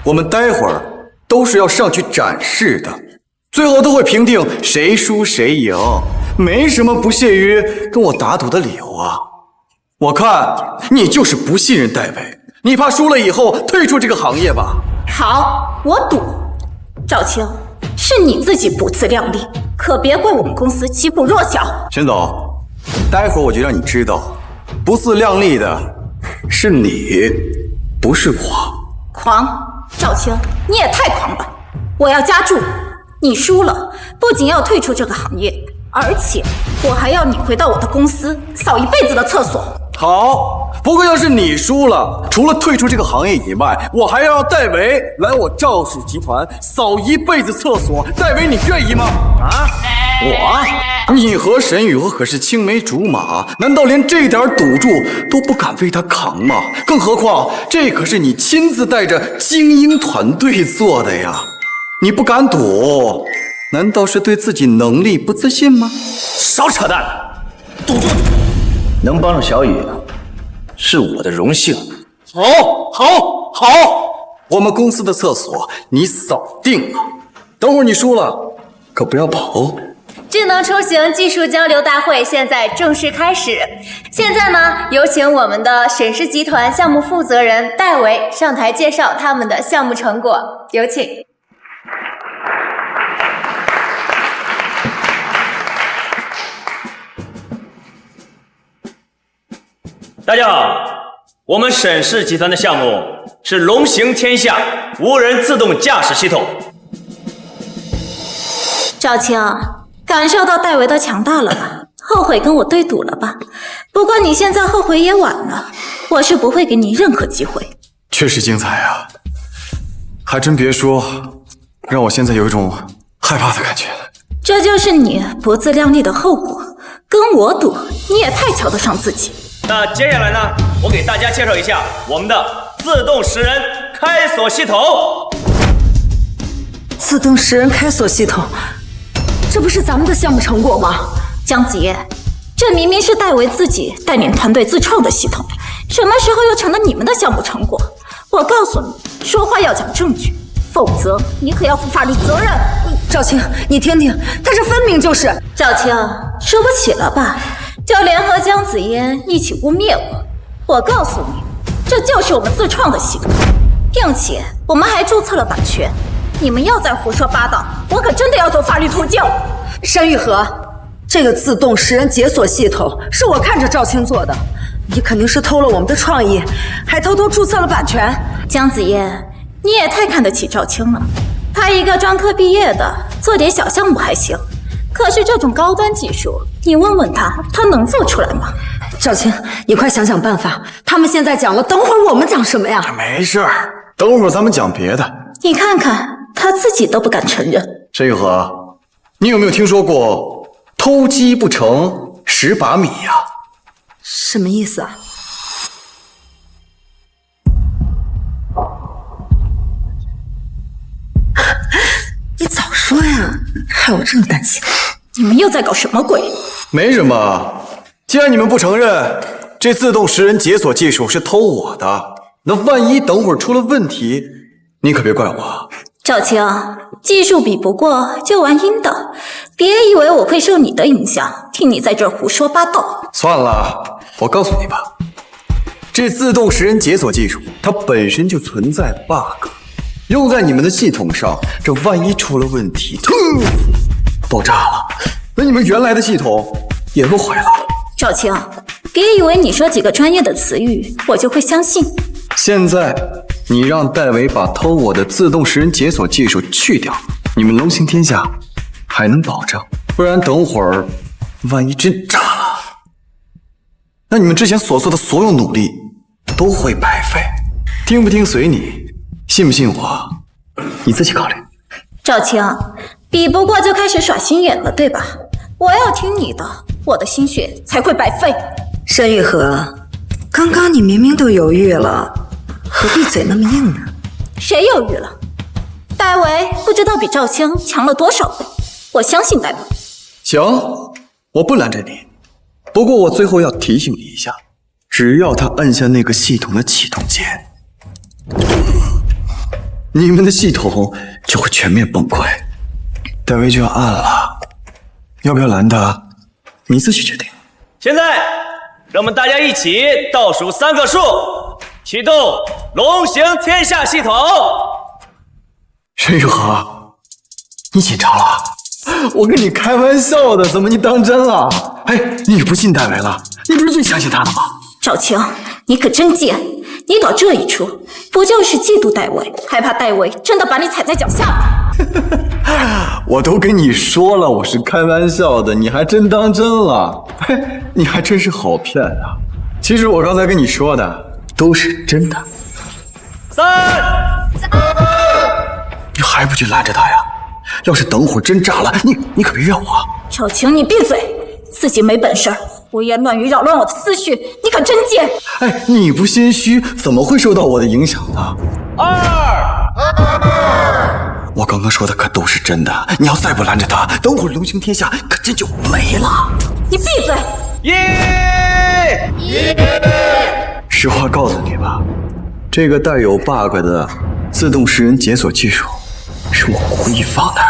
我们待会儿都是要上去展示的，最后都会评定谁输谁赢，没什么不屑于跟我打赌的理由啊。我看你就是不信任戴维，你怕输了以后退出这个行业吧？好，我赌。赵青，是你自己不自量力，可别怪我们公司欺负弱小。沈总，待会儿我就让你知道，不自量力的是你，不是我。狂，赵青，你也太狂了！我要加注，你输了，不仅要退出这个行业，而且我还要你回到我的公司扫一辈子的厕所。好，不过要是你输了，除了退出这个行业以外，我还要让戴维来我赵氏集团扫一辈子厕所。戴维，你愿意吗？啊，我？你和沈雨禾可是青梅竹马，难道连这点赌注都不敢为他扛吗？更何况这可是你亲自带着精英团队做的呀！你不敢赌，难道是对自己能力不自信吗？少扯淡！赌注能帮上小雨，是我的荣幸。好，我们公司的厕所你扫定了。等会儿你输了，可不要跑哦。智能出行技术交流大会现在正式开始。现在呢，有请我们的沈氏集团项目负责人戴维上台介绍他们的项目成果，有请。大家好，我们沈氏集团的项目是龙行天下无人自动驾驶系统。赵青，感受到戴维的强大了吧？后悔跟我对赌了吧？不过你现在后悔也晚了，我是不会给你任何机会。确实精彩啊，还真别说，让我现在有一种害怕的感觉。这就是你不自量力的后果。跟我赌，你也太瞧得上自己。那接下来呢，我给大家介绍一下我们的自动10人开锁系统。自动10人开锁系统，这不是咱们的项目成果吗？姜子夜，这明明是戴维自己带领团队自创的系统，什么时候又成了你们的项目成果？我告诉你，说话要讲证据，否则你可要负法律责任。赵青，你听听，他这分明就是……赵青，输不起了吧？就联合姜子嫣一起污蔑我。我告诉你，这就是我们自创的系统，并且我们还注册了版权。你们要再胡说八道，我可真的要走法律途径。沈雨禾，这个自动10人解锁系统是我看着赵青做的，你肯定是偷了我们的创意，还偷偷注册了版权。姜子嫣，你也太看得起赵青了。他一个专科毕业的，做点小项目还行，可是这种高端技术，你问问他，他能做出来吗？赵青，你快想想办法。他们现在讲了，等会儿我们讲什么呀？没事儿，等会儿咱们讲别的。你看看，他自己都不敢承认。沈雨禾，你有没有听说过偷鸡不成蚀把米呀？什么意思啊？你早说呀，害我这么担心。你们又在搞什么鬼？没什么，既然你们不承认这自动10人解锁技术是偷我的，那万一等会儿出了问题，你可别怪我。赵青，技术比不过就玩阴的，别以为我会受你的影响，听你在这儿胡说八道。算了，我告诉你吧，这自动食人解锁技术，它本身就存在 bug， 用在你们的系统上，这万一出了问题，爆炸了，那你们原来的系统也都毁了。赵青，别以为你说几个专业的词语，我就会相信。现在你让戴维把偷我的自动食人解锁技术去掉，你们龙行天下还能保证？不然等会儿万一真炸了，那你们之前所做的所有努力都会白费。听不听随你，信不信我，你自己考虑。赵青，比不过就开始耍心眼了，对吧？我要听你的，我的心血才会白费。申玉和，刚刚你明明都犹豫了，何必嘴那么硬呢？谁犹豫了？戴维不知道比赵青强了多少倍，我相信戴维。行，我不拦着你，不过我最后要提醒你一下，只要他按下那个系统的启动键，你们的系统就会全面崩溃。戴维就要按了，要不要拦他，你自己决定。现在，让我们大家一起倒数3个数，启动龙行天下系统。申玉和，你紧张了？我跟你开玩笑的，怎么你当真了？哎，你不信戴维了？你不是最相信他的吗？赵青，你可真贱！你搞这一出，不就是嫉妒戴维，害怕戴维真的把你踩在脚下吗？我都跟你说了，我是开玩笑的，你还真当真了？嘿，你还真是好骗啊！其实我刚才跟你说的都是真的。你还不去拦着他呀？要是等会儿真炸了，你可别怨我。赵青，你闭嘴！自己没本事，胡言乱语扰乱我的思绪，你可真贱！哎，你不心虚，怎么会受到我的影响呢？我刚刚说的可都是真的，你要再不拦着他，等会儿龙行天下可真就没了。你闭嘴！实话告诉你吧，这个带有 bug 的自动食人解锁技术是我故意放的。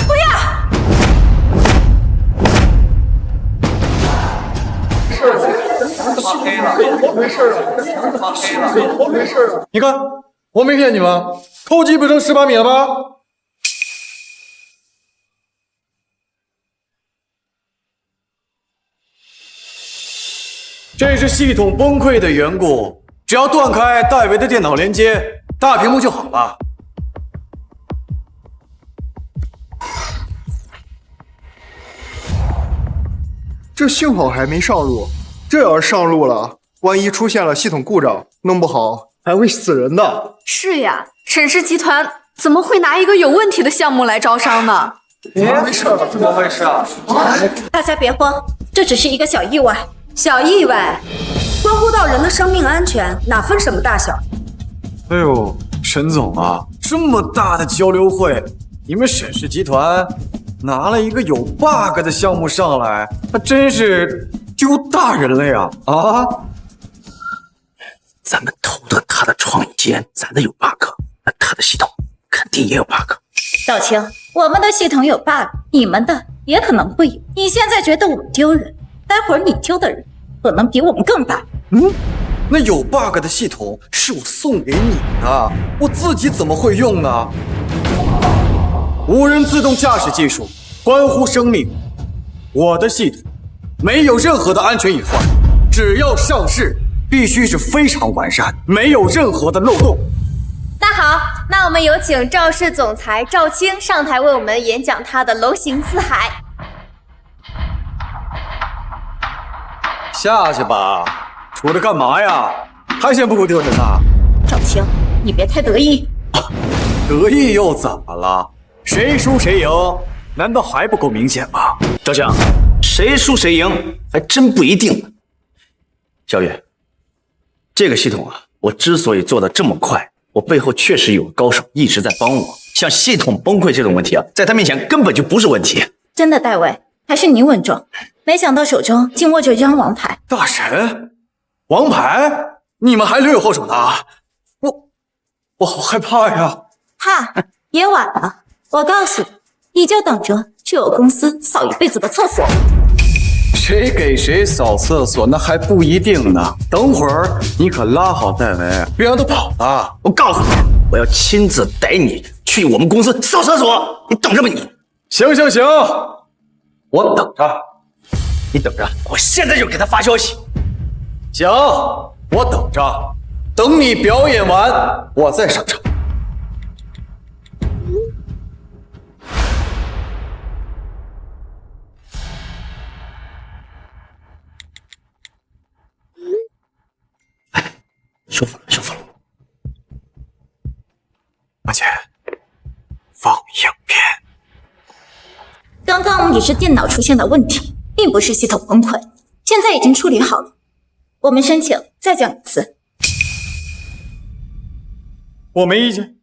不要！没事了，没事了。你看，我没骗你们，扣击不成18米了吧？这是系统崩溃的缘故，只要断开戴维的电脑连接，大屏幕就好了。这幸好还没上路，这要是上路了，万一出现了系统故障，弄不好还会死人的。是呀，沈氏集团怎么会拿一个有问题的项目来招商呢？怎么回事？怎么回事啊？大家别慌，这只是一个小意外。小意外，关乎到人的生命安全，哪分什么大小？哎呦，沈总啊，这么大的交流会，你们沈氏集团拿了一个有 bug 的项目上来，那真是丢大人了呀！啊，咱们偷的他的创意间，咱的有 bug， 那他的系统肯定也有 bug。赵青，我们的系统有 bug， 你们的也可能会有。你现在觉得我们丢人，待会儿你丢的人可能比我们更大。那有 bug 的系统是我送给你的，我自己怎么会用呢？无人自动驾驶技术关乎生命，我的系统没有任何的安全隐患，只要上市必须是非常完善，没有任何的漏洞。那好，那我们有请赵氏总裁赵青上台为我们演讲他的龙行四海。下去吧，杵着干嘛呀？还嫌不够丢人呐？赵青，你别太得意。得意又怎么了？谁输谁赢，难道还不够明显吗？赵强，谁输谁赢还真不一定。小雨，这个系统啊，我之所以做得这么快，我背后确实有高手一直在帮我。像系统崩溃这种问题啊，在他面前根本就不是问题。真的，戴维，还是你稳重。没想到手中竟握着张王牌。大神，王牌？你们还留有后手呢？我好害怕呀！怕也晚了。我告诉你，你就等着去我公司扫一辈子的厕所。谁给谁扫厕所那还不一定呢。等会儿你可拉好戴维，别让他跑了。我告诉你，我要亲自带你去我们公司扫厕所，你等着吧你。行，我等着。你等着，我现在就给他发消息。行，我等着，等你表演完，我再上场。修复了。阿姐，放影片。刚刚只是电脑出现了问题，并不是系统崩溃，现在已经处理好了。我们申请再讲一次。我没意见。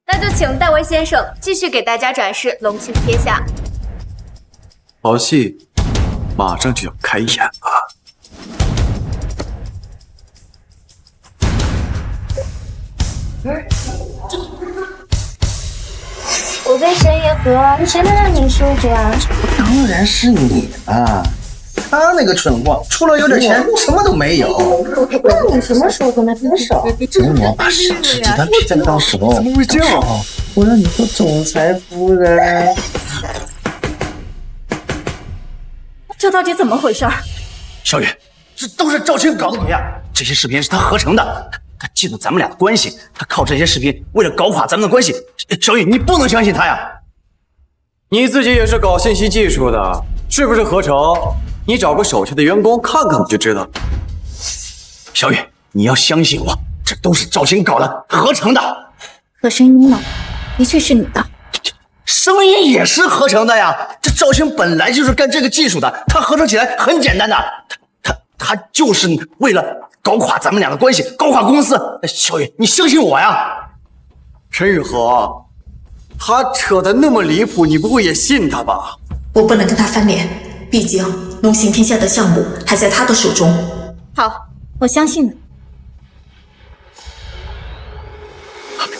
那就请戴维先生继续给大家展示《龙行天下》。好戏马上就要开演了。我跟沈野和，谁能让你输这样？当然是你啊！他那个蠢货，除了有点钱，什么都没有。那你什么时候跟他分手？我把沈氏集团骗到手，怎么会这样？我让你做总裁夫人。这到底怎么回事？小雨，这都是赵青搞的鬼啊！这些视频是他合成的。他嫉妒咱们俩的关系，他靠这些视频为了搞垮咱们的关系。小雨，你不能相信他呀！你自己也是搞信息技术的，是不是合成？你找个手下的员工看看，你就知道。小雨，你要相信我，这都是赵青搞的，合成的。可声音呢？的确是你的。声音也是合成的呀！这赵青本来就是干这个技术的，他合成起来很简单的。他就是为了搞垮咱们俩的关系，搞垮公司。小雨，你相信我呀！陈雨禾，他扯得那么离谱，你不会也信他吧？我不能跟他翻脸，毕竟龙行天下的项目还在他的手中。好，我相信你。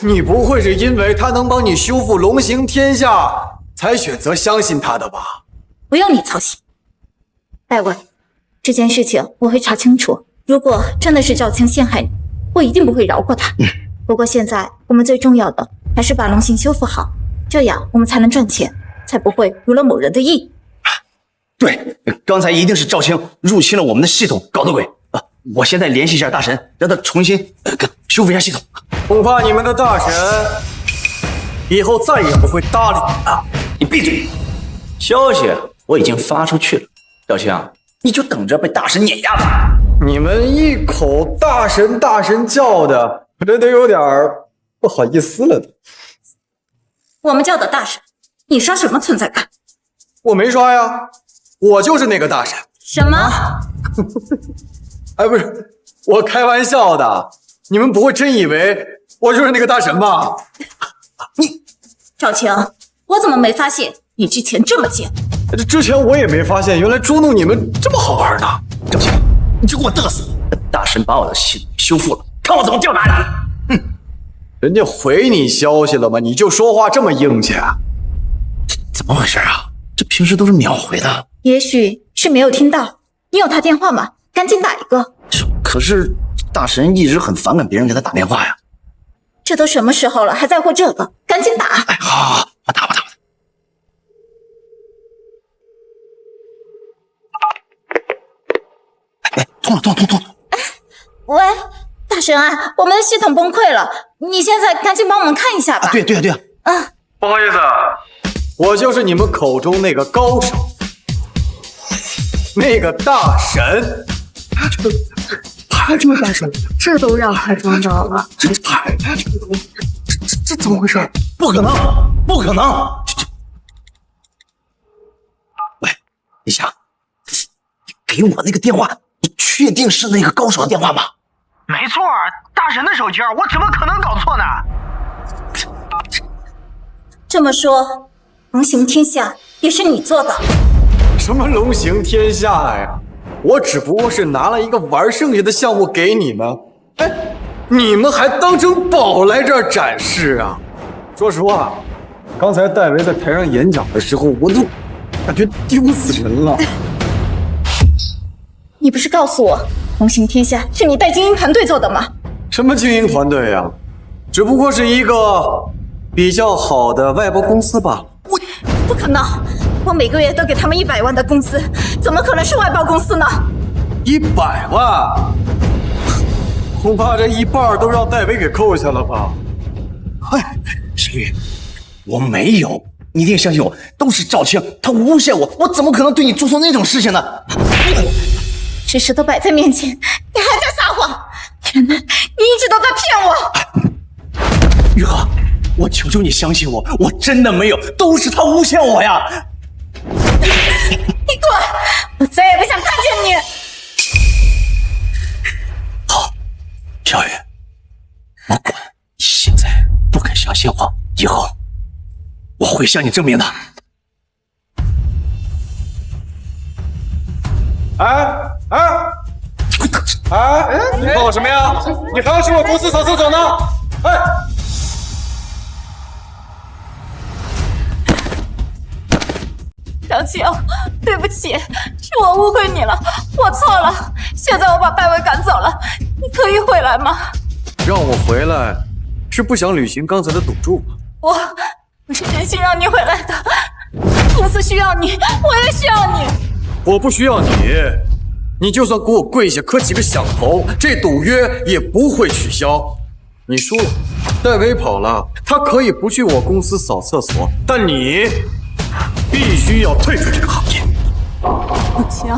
你不会是因为他能帮你修复龙行天下，才选择相信他的吧？不用你操心，戴维，这件事情我会查清楚。如果真的是赵青陷害你，我一定不会饶过他。不过现在我们最重要的还是把龙行修复好，这样我们才能赚钱，才不会如了某人的意。对，刚才一定是赵青入侵了我们的系统搞的鬼。我现在联系一下大神，让他重新修复一下系统。恐怕你们的大神以后再也不会搭理你了。你闭嘴！消息我已经发出去了，赵青，你就等着被大神碾压吧。你们一口大神大神叫的，我真的有点不好意思了。我们叫的大神，你刷什么存在感？我没刷呀，我就是那个大神。什么？哎，不是，我开玩笑的。你们不会真以为我就是那个大神吧？你，赵青，我怎么没发现你之前这么贱？之前我也没发现，原来捉弄你们这么好玩呢。赵青，你就给我嘚瑟！大神把我的系统修复了，看我怎么吊打你！哼，人家回你消息了吗？你就说话这么硬气啊？怎么回事啊？这平时都是秒回的。也许是没有听到。你有他电话吗？赶紧打一个。可是大神一直很反感别人给他打电话呀。这都什么时候了，还在乎这个？赶紧打！哎，好，我打。哎，通了。哎，喂，大神啊，我们的系统崩溃了，你现在赶紧帮我们看一下吧。对啊。不好意思，我就是你们口中那个高手，那个大神。他这么大神，这都让他装着了。这怎么回事？不可能！喂，李翔，给我那个电话，你确定是那个高手的电话吗？没错，大神的手机，我怎么可能搞错呢？这么说，龙行天下也是你做的？什么龙行天下呀？我只不过是拿了一个玩剩下的项目给你们，哎，你们还当成宝来这儿展示啊？说实话，刚才戴维在台上演讲的时候，我都感觉丢死人了。你不是告诉我龙行天下是你带精英团队做的吗？什么精英团队呀？只不过是一个比较好的外包公司吧。不可能，我每个月都给他们100万的工资，怎么可能是外包公司呢？100万，恐怕这一半都让戴维给扣下了吧？嗨，沈玉，我没有，你一定相信我，都是赵青，他诬陷我，我怎么可能对你做出那种事情呢？事实都摆在面前，你还在撒谎！原来你一直都在骗我。玉和，我求求你相信我，我真的没有，都是他诬陷我呀！你滚！我再也不想看见你。好，小雨，我管你现在不肯相信我，以后我会向你证明的。你搞什么呀？你还要去我公司扫厕所呢？张青，对不起，是我误会你了，我错了。现在我把戴维赶走了，你可以回来吗？让我回来，是不想履行刚才的赌注吗？我是真心让你回来的。公司需要你，我也需要你。我不需要你，你就算给我跪下磕几个响头，这赌约也不会取消。你输了，戴维跑了，他可以不去我公司扫厕所，但你必须要退出这个行业。不行，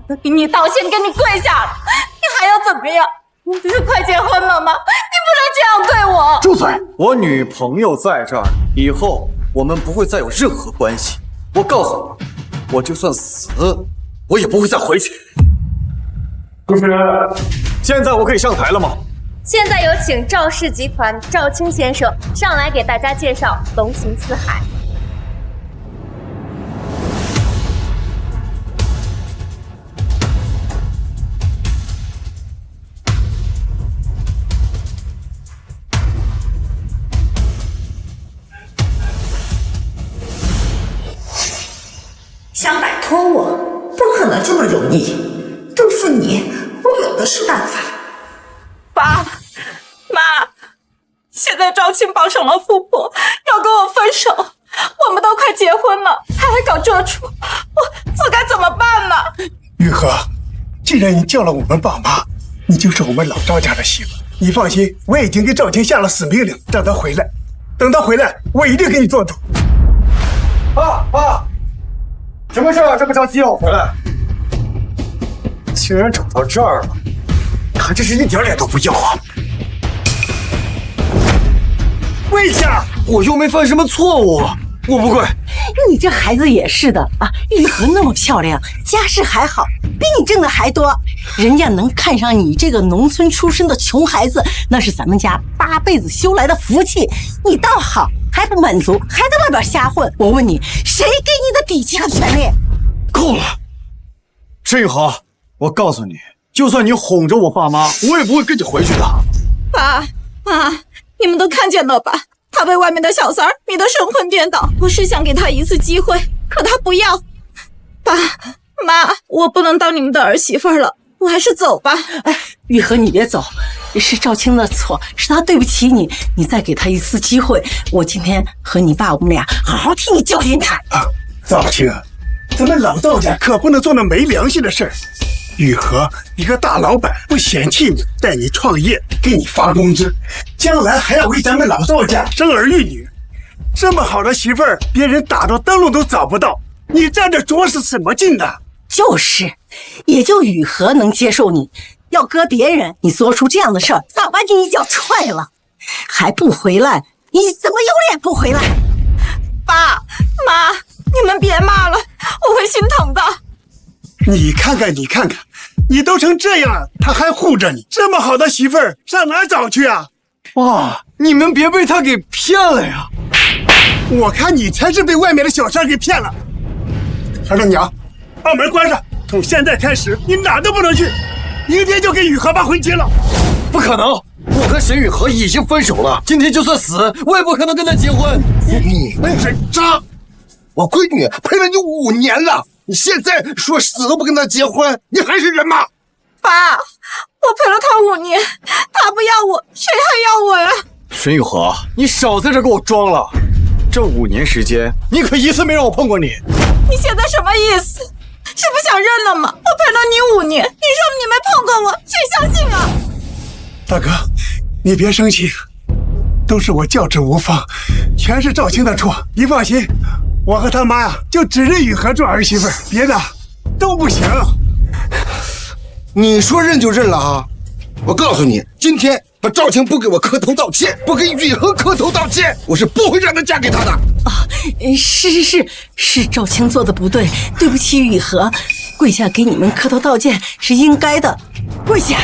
我给你道歉，给你跪下了，你还要怎么样？你不是快结婚了吗？你不能这样对我！住嘴！我女朋友在这儿，以后我们不会再有任何关系。我告诉你，我就算死，我也不会再回去。主持人，现在我可以上台了吗？现在有请赵氏集团赵青先生上来给大家介绍龙行四海。想摆脱我，不可能这么容易。对付你，我有的是办法。爸妈，现在赵青抱上了富婆，要跟我分手，我们都快结婚了，还来搞这出，我该怎么办呢？玉和，既然你叫了我们爸妈，你就是我们老赵家的媳妇。你放心，我已经给赵青下了死命令，让他回来。等他回来，我一定给你做主。爸，什么事儿这么着急要我回来？竟然找到这儿了，还真是一点脸都不要啊！跪下！我又没犯什么错误，我不跪。你这孩子也是的啊，玉和那么漂亮，家世还好，比你挣的还多，人家能看上你这个农村出身的穷孩子，那是咱们家8辈子修来的福气。你倒好，还不满足，还在外边瞎混。我问你，谁给你的底气和权利？够了，申玉和，我告诉你，就算你哄着我爸妈，我也不会跟你回去的。爸妈，你们都看见了吧？他被外面的小三儿迷得神魂颠倒，我是想给他一次机会，可他不要。爸妈，我不能当你们的儿媳妇了，我还是走吧。哎，玉和，你别走，是赵青的错，是他对不起你，你再给他一次机会。我今天和你爸，我们俩好好替你教训他。赵青，咱们老赵家可不能做那没良心的事儿。玉和，一个大老板不嫌弃你，带你创业，给你发工资，将来还要为咱们老赵家生儿育女。这么好的媳妇儿，别人打着灯笼都找不到，你站着着是什么劲呢？就是，也就雨禾能接受你。要搁别人，你做出这样的事儿，早把你一脚踹了，还不回来？你怎么有脸不回来？爸妈，你们别骂了，我会心疼的。你看看，你都成这样，他还护着你，这么好的媳妇儿上哪儿找去啊？爸，你们别被他给骗了呀！我看你才是被外面的小三给骗了。儿子娘，把门关上，从现在开始你哪都不能去，明天就给雨禾办婚期了。不可能，我和沈雨禾已经分手了，今天就算死，我也不可能跟他结婚。你那是渣！我闺女陪了你5年了，你现在说死都不跟他结婚，你还是人吗？爸，我陪了他5年，他不要我，谁还要我呀？沈雨禾，你少在这给我装了！这5年时间，你可一次没让我碰过你。你现在什么意思？是不想认了吗？我陪了你5年，你说你没碰过我，谁相信啊？大哥，你别生气，都是我教子无方，全是赵青的错。你放心，我和他妈呀，就只认雨禾做儿媳妇，别的都不行。你说认就认了啊！我告诉你，今天他赵青不给我磕头道歉，不给雨禾磕头道歉，我是不会让他嫁给他的。啊，是赵青做的不对，对不起雨禾，跪下给你们磕头道歉是应该的，跪下。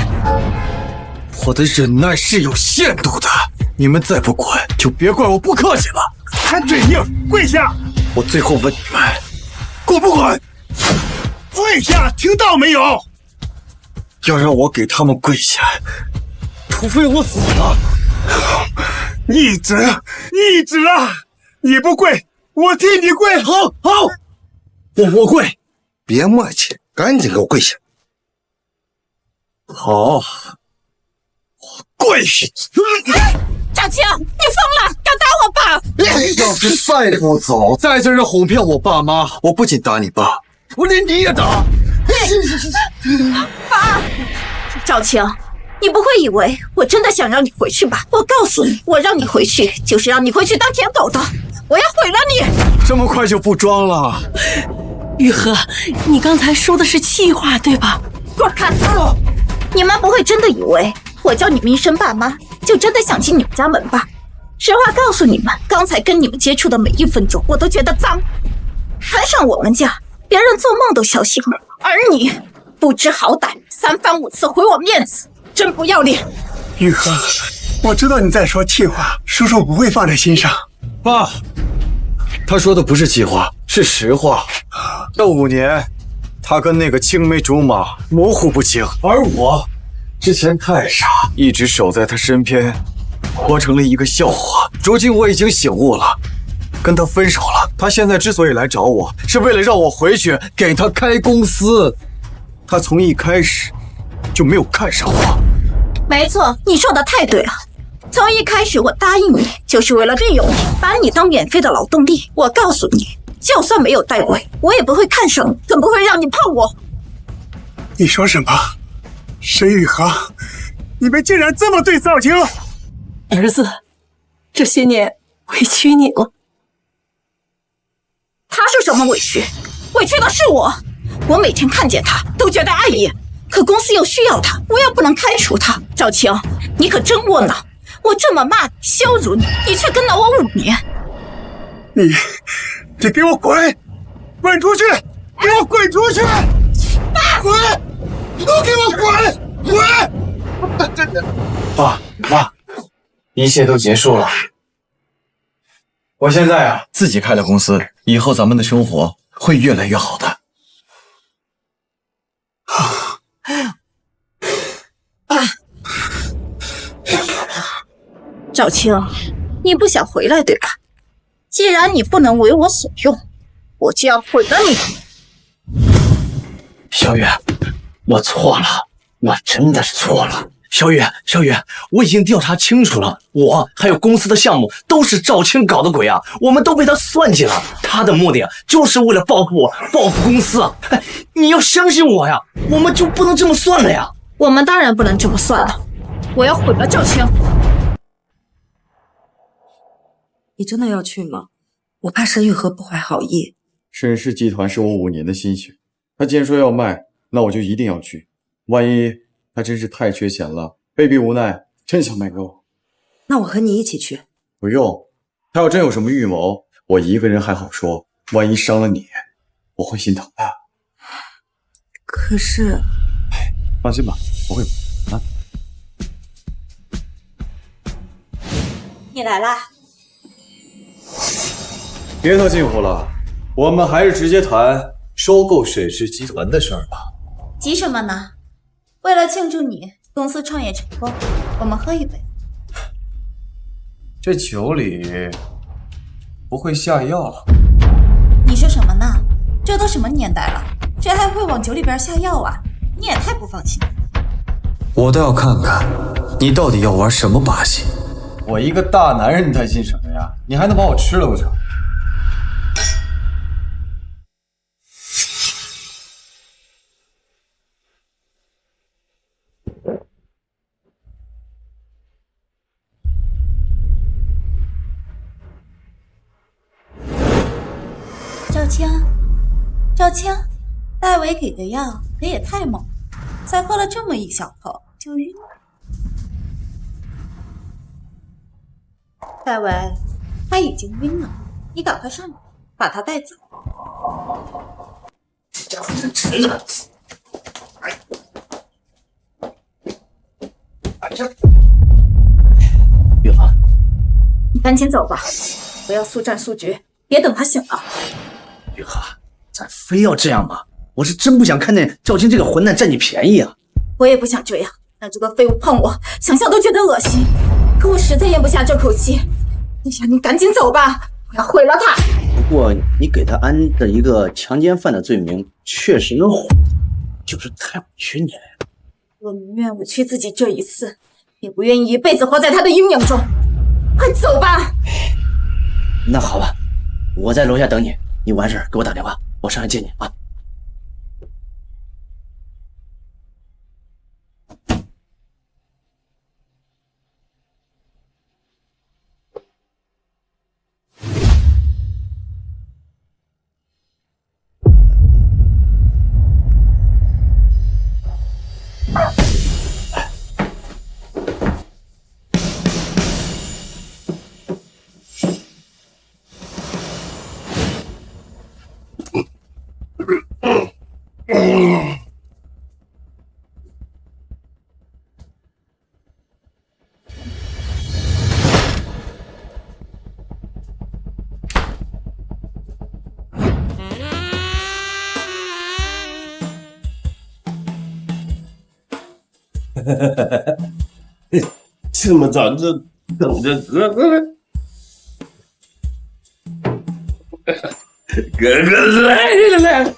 我的忍耐是有限度的，你们再不管，就别怪我不客气了。还嘴硬，跪下！我最后问你们，滚不滚？跪下，听到没有？要让我给他们跪下，除非我死了。逆子，逆子啊！你不跪，我替你跪。好，我跪。别磨叽，赶紧给我跪下。好，我跪下。赵青，你疯了，敢打我爸！要是再不走，再在这哄骗我爸妈，我不仅打你爸，我连你也打。爸，赵青，你不会以为我真的想让你回去吧？我告诉你，我让你回去，就是让你回去当舔狗的。我要毁了你！这么快就不装了？雨禾，你刚才说的是气话对吧？滚开！你们不会真的以为我叫你们一声爸妈，就真的想进你们家门吧？实话告诉你们，刚才跟你们接触的每1分钟，我都觉得脏。还上我们家，别人做梦都小心了，而你不知好歹，3番5次毁我面子，真不要脸！雨禾，我知道你在说气话，叔叔不会放在心上。爸，他说的不是气话，是实话。这5年，他跟那个青梅竹马模糊不清，而我之前太傻，一直守在他身边，活成了一个笑话。如今我已经醒悟了，跟他分手了。他现在之所以来找我，是为了让我回去给他开公司。他从一开始就没有看上我。没错，你说的太对了。从一开始我答应你，就是为了利用你，把你当免费的劳动力。我告诉你，就算没有戴维，我也不会看上你，更不会让你碰我。你说什么？沈雨禾，你们竟然这么对赵青？儿子，这些年委屈你了。他受什么委屈？委屈的是我。我每天看见他都觉得碍眼，可公司又需要他，我又不能开除他。赵青，你可真窝囊！我这么骂你、羞辱你，你却跟了我5年。你给我滚！滚出去！给我滚出去！滚！都给我滚！滚！爸妈，一切都结束了。我现在啊，自己开了公司，以后咱们的生活会越来越好的。赵青，你不想回来对吧？既然你不能为我所用，我就要毁了你。小雨，我错了，我真的是错了。小雨，我已经调查清楚了，我还有公司的项目都是赵青搞的鬼啊，我们都被他算计了。他的目的就是为了报复我，报复公司。你要相信我呀，我们就不能这么算了呀。我们当然不能这么算了，我要毁了赵青。你真的要去吗？我怕沈雨禾不怀好意。沈氏集团是我5年的心血，他既然说要卖，那我就一定要去。万一他真是太缺钱了，被逼无奈，真想卖给我。那我和你一起去。不用，他要真有什么预谋，我一个人还好说，万一伤了你，我会心疼的。可是，放心吧，我会啊。你来啦。别套近乎了，我们还是直接谈收购沈氏集团的事儿吧。急什么呢？为了庆祝你公司创业成功，我们喝一杯。这酒里不会下药？你说什么呢？这都什么年代了，谁还会往酒里边下药啊？你也太不放心了。我倒要看看你到底要玩什么把戏。我一个大男人，你担心什么呀？你还能把我吃了不成？赵青，戴维给的药可也太猛了，才喝了这么一小口就晕了。戴维，他已经晕了，你赶快上来，把他带走。这家伙真沉了！玉华，你赶紧走吧，不要速战速决，别等他醒了。玉华，咱非要这样吗？我是真不想看见赵青这个混蛋占你便宜啊！我也不想这样，让这个废物碰我，想象都觉得恶心。可我实在咽不下这口气。你想，你赶紧走吧，我要毁了他。不过你给他安的一个强奸犯的罪名，确实能毁，就是太委屈你了呀。我宁愿委屈自己这一次，也不愿意一辈子活在他的阴影中。快走吧！那好吧，我在楼下等你。你完事给我打电话，我上来接你啊。这么早就等着哥哥了，哥哥来了。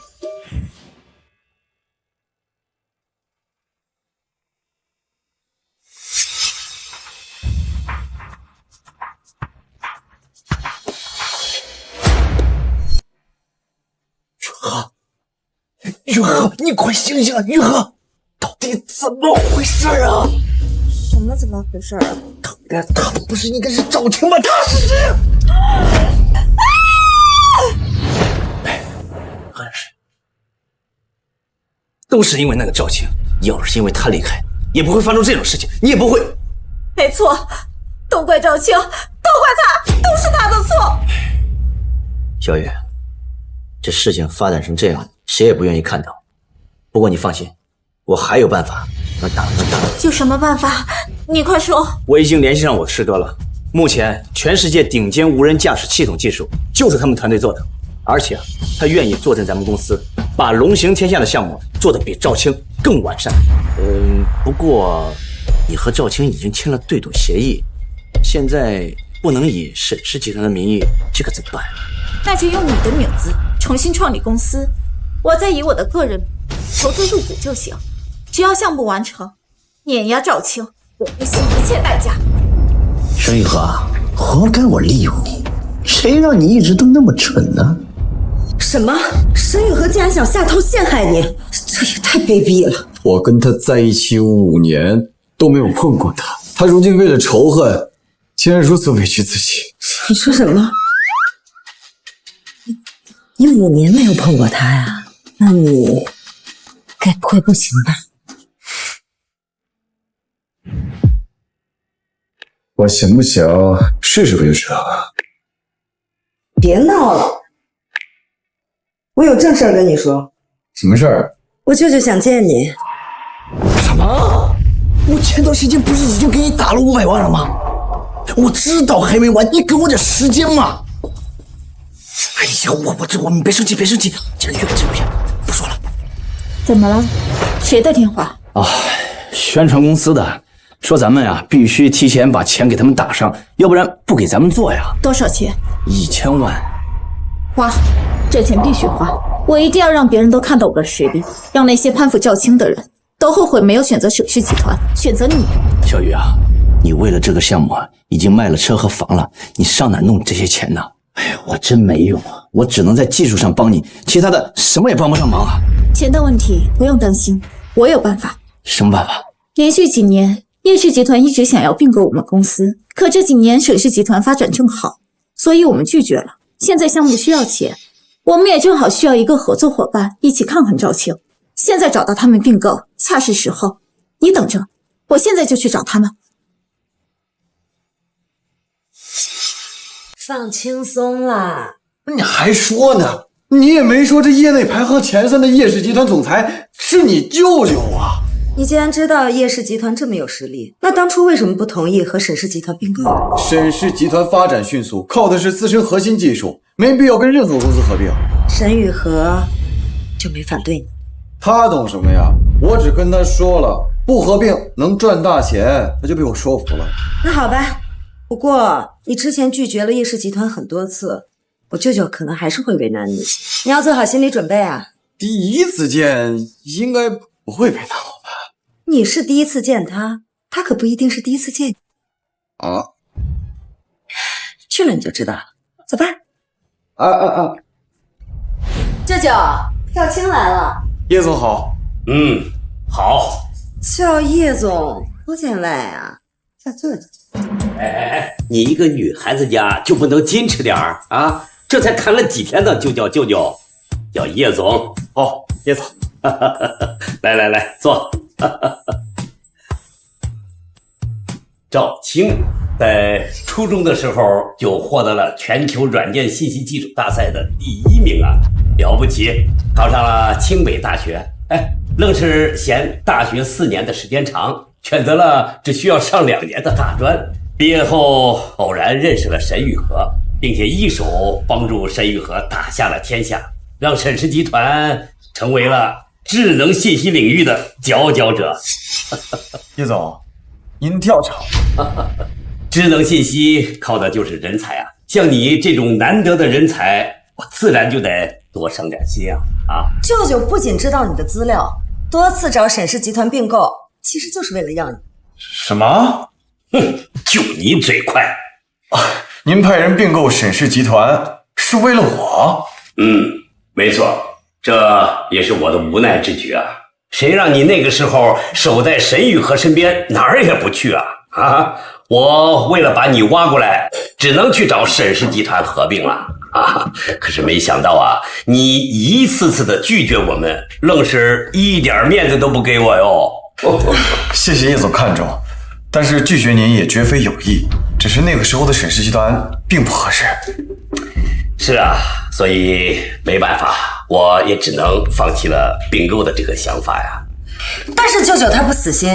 玉禾，你快醒醒啊！玉禾，到底怎么回事啊？什么怎么回事啊？他不是应该是赵青吗？他是谁？喝点水。都是因为那个赵青，要是因为他离开，也不会发生这种事情，你也不会。没错，都怪赵青，都怪他，都是他的错。小雨，这事情发展成这样，谁也不愿意看到。不过你放心，我还有办法能挡。有什么办法？你快说。我已经联系上我师哥了，目前全世界顶尖无人驾驶系统技术就是他们团队做的，而且他愿意坐镇咱们公司，把龙行天下的项目做得比赵青更完善。不过你和赵青已经签了对赌协议，现在不能以沈氏集团的名义，这可怎么办？那就用你的名字重新创立公司，我再以我的个人投资入股就行。只要项目完成，碾压赵青，我不惜一切代价。沈雨禾，活该我利用你，谁让你一直都那么蠢呢？什么？沈雨禾竟然想下套陷害你，这也太卑鄙了！我跟他在一起5年都没有碰过他，他如今为了仇恨，竟然如此委屈自己。你说什么？你5年没有碰过他呀？那你该不会不行吧？我行不行？试试不就知道了。别闹了，我有正事儿跟你说。什么事儿？我舅舅想见你。什么？我前段时间不是已经给你打了500万了吗？我知道还没完，你给我点时间嘛！哎呀，我你别生气，别生气，这远，不说了。怎么了？谁的电话？啊，宣传公司的，说咱们呀必须提前把钱给他们打上，要不然不给咱们做呀。多少钱？1000万。花，这钱必须花！我一定要让别人都看到我的实力，让那些攀附赵青的人都后悔没有选择沈氏集团，选择你。小雨啊，你为了这个项目啊，已经卖了车和房了，你上哪弄这些钱呢？哎呀，我真没用啊，我只能在技术上帮你，其他的什么也帮不上忙啊。钱的问题不用担心，我有办法。什么办法？连续几年，叶氏集团一直想要并购我们公司，可这几年沈氏集团发展正好，所以我们拒绝了。现在项目需要钱，我们也正好需要一个合作伙伴，一起抗衡赵青。现在找到他们并购，恰是时候。你等着，我现在就去找他们。放轻松啦！你还说呢？你也没说这业内排行前3的叶氏集团总裁是你舅舅啊！你既然知道叶氏集团这么有实力，那当初为什么不同意和沈氏集团并购？沈氏集团发展迅速，靠的是自身核心技术，没必要跟任何公司合并。沈雨禾就没反对你？他懂什么呀？我只跟他说了，不合并能赚大钱，他就被我说服了。那好吧，不过你之前拒绝了叶氏集团很多次，我舅舅可能还是会为难你，你要做好心理准备啊。第一次见应该不会为难我吧？你是第一次见他，他可不一定是第一次见你啊。去了你就知道了，走吧。舅舅，赵青来了。叶总好。好。叫叶总多见外啊，叫舅舅。哎，你一个女孩子家就不能矜持点儿啊？这才谈了几天呢，就叫舅舅，叫叶总。哦，叶总。来，坐。赵青在初中的时候就获得了全球软件信息技术大赛的第1名啊，了不起！考上了清北大学，愣是嫌大学4年的时间长，选择了只需要上2年的大专。毕业后偶然认识了沈雨禾，并且一手帮助沈雨禾打下了天下，让沈氏集团成为了智能信息领域的佼佼者。叶总，您调查。智能信息靠的就是人才啊，像你这种难得的人才，我自然就得多省点心啊！舅舅不仅知道你的资料，多次找沈氏集团并购，其实就是为了要你。什么？就你嘴快啊！您派人并购沈氏集团是为了我？没错，这也是我的无奈之举啊！谁让你那个时候守在沈雨禾身边，哪儿也不去啊！我为了把你挖过来，只能去找沈氏集团合并了啊！可是没想到啊，你一次次的拒绝我们，愣是一点面子都不给我哟！谢谢叶总看重，但是拒绝您也绝非有意，只是那个时候的沈氏集团并不合适。是啊，所以没办法，我也只能放弃了并购的这个想法呀。但是舅舅他不死心，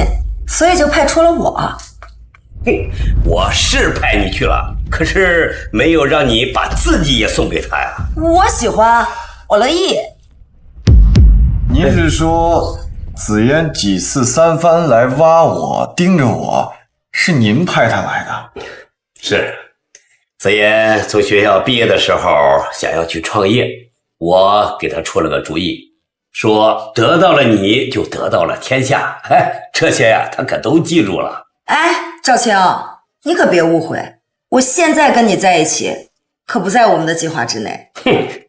所以就派出了我。我是派你去了，可是没有让你把自己也送给他呀。我喜欢，我乐意。您是说紫嫣几次3番来挖我，盯着我，是您派他来的？是，紫嫣从学校毕业的时候想要去创业，我给他出了个主意，说得到了你就得到了天下。这些呀，他可都记住了。赵青，你可别误会，我现在跟你在一起，可不在我们的计划之内。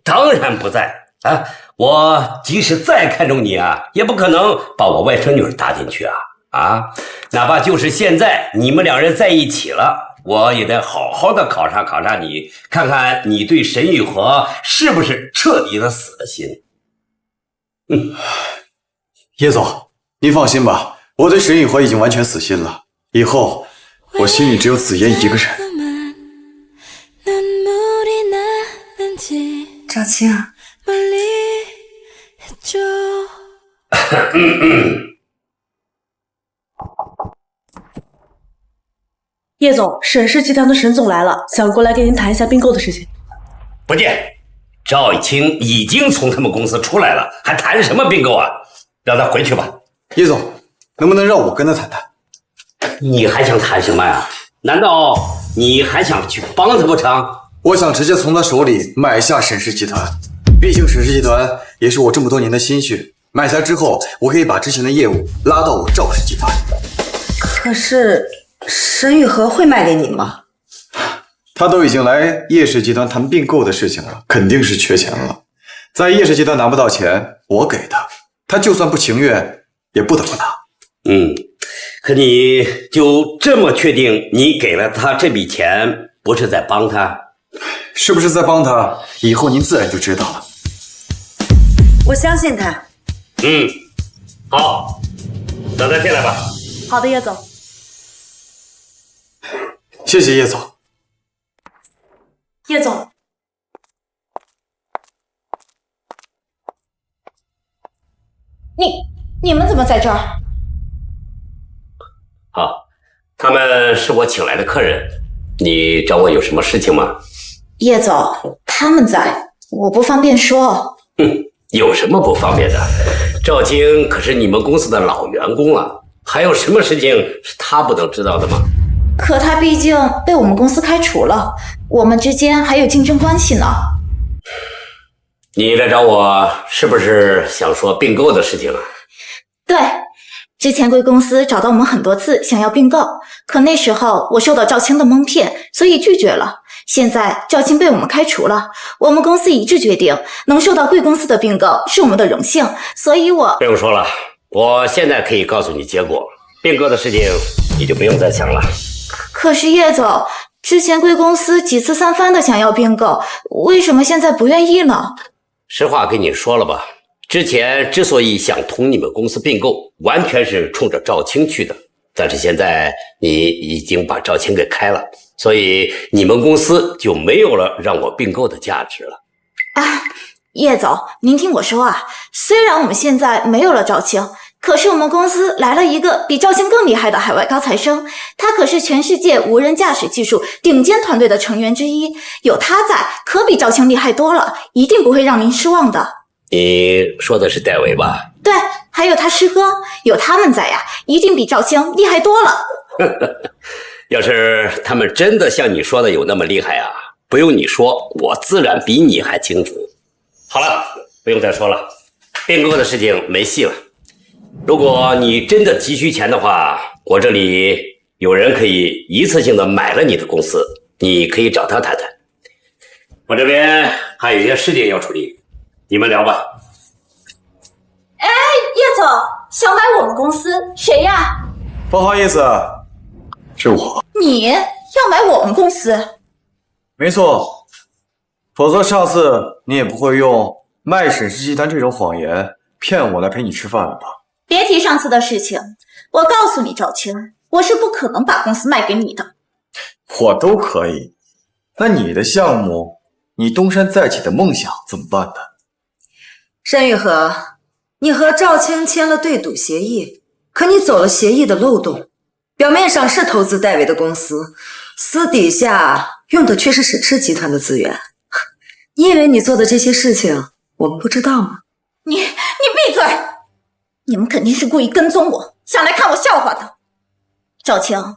当然不在啊！我即使再看重你啊，也不可能把我外甥女儿搭进去啊！哪怕就是现在你们2人在一起了，我也得好好的考察考察你，看看你对沈雨禾是不是彻底的死了心。叶总，您放心吧，我对沈雨禾已经完全死心了，以后我心里只有紫嫣一个人。赵青，叶总，沈氏集团的沈总来了，想过来跟您谈一下并购的事情。不见，赵青已经从他们公司出来了，还谈什么并购啊？让他回去吧。叶总，能不能让我跟他谈谈？你还想谈什么呀？难道你还想去帮他不成？我想直接从他手里买下沈氏集团，毕竟沈氏集团也是我这么多年的心血。买下之后，我可以把之前的业务拉到我赵氏集团。可是沈雨禾会卖给你吗？他都已经来叶氏集团谈并购的事情了，肯定是缺钱了。在叶氏集团拿不到钱，我给他，他就算不情愿，也不得不拿。可你就这么确定你给了他这笔钱不是在帮他？是不是在帮他？以后您自然就知道了。我相信他。好，等他进来吧。好的，叶总。谢谢叶总。叶总，你们怎么在这儿？好，他们是我请来的客人，你找我有什么事情吗？叶总，他们在，我不方便说。有什么不方便的？赵青可是你们公司的老员工了，还有什么事情是他不能知道的吗？可他毕竟被我们公司开除了，我们之间还有竞争关系呢。你来找我是不是想说并购的事情啊？对，之前贵公司找到我们很多次，想要并购，可那时候我受到赵青的蒙骗，所以拒绝了。现在赵青被我们开除了，我们公司一致决定，能受到贵公司的并购是我们的荣幸，所以我……不用说了，我现在可以告诉你结果，并购的事情你就不用再想了。可是叶总，之前贵公司几次三番的想要并购，为什么现在不愿意呢？实话跟你说了吧，之前之所以想同你们公司并购，完全是冲着赵青去的。但是现在你已经把赵青给开了，所以你们公司就没有了让我并购的价值了。叶总，您听我说啊，虽然我们现在没有了赵青，可是我们公司来了一个比赵青更厉害的海外高材生，他可是全世界无人驾驶技术顶尖团队的成员之一，有他在，可比赵青厉害多了，一定不会让您失望的。你说的是戴维吧？对，还有他师哥，有他们在呀，一定比赵青厉害多了。要是他们真的像你说的有那么厉害啊，不用你说，我自然比你还清楚。好了，不用再说了，并购的事情没戏了。如果你真的急需钱的话，我这里有人可以一次性的买了你的公司，你可以找他谈谈。我这边还有一些事情要处理，你们聊吧。叶总，想买我们公司，谁呀？不好意思，是我。你要买我们公司？没错，否则上次你也不会用卖沈氏集团这种谎言骗我来陪你吃饭了吧？别提上次的事情，我告诉你赵青，我是不可能把公司卖给你的。我都可以，那你的项目，你东山再起的梦想怎么办呢？申玉禾，你和赵青签了对赌协议，可你走了协议的漏洞，表面上是投资戴维的公司，私底下用的却是沈氏集团的资源。你以为你做的这些事情我们不知道吗？你闭嘴！你们肯定是故意跟踪我，想来看我笑话的。赵青，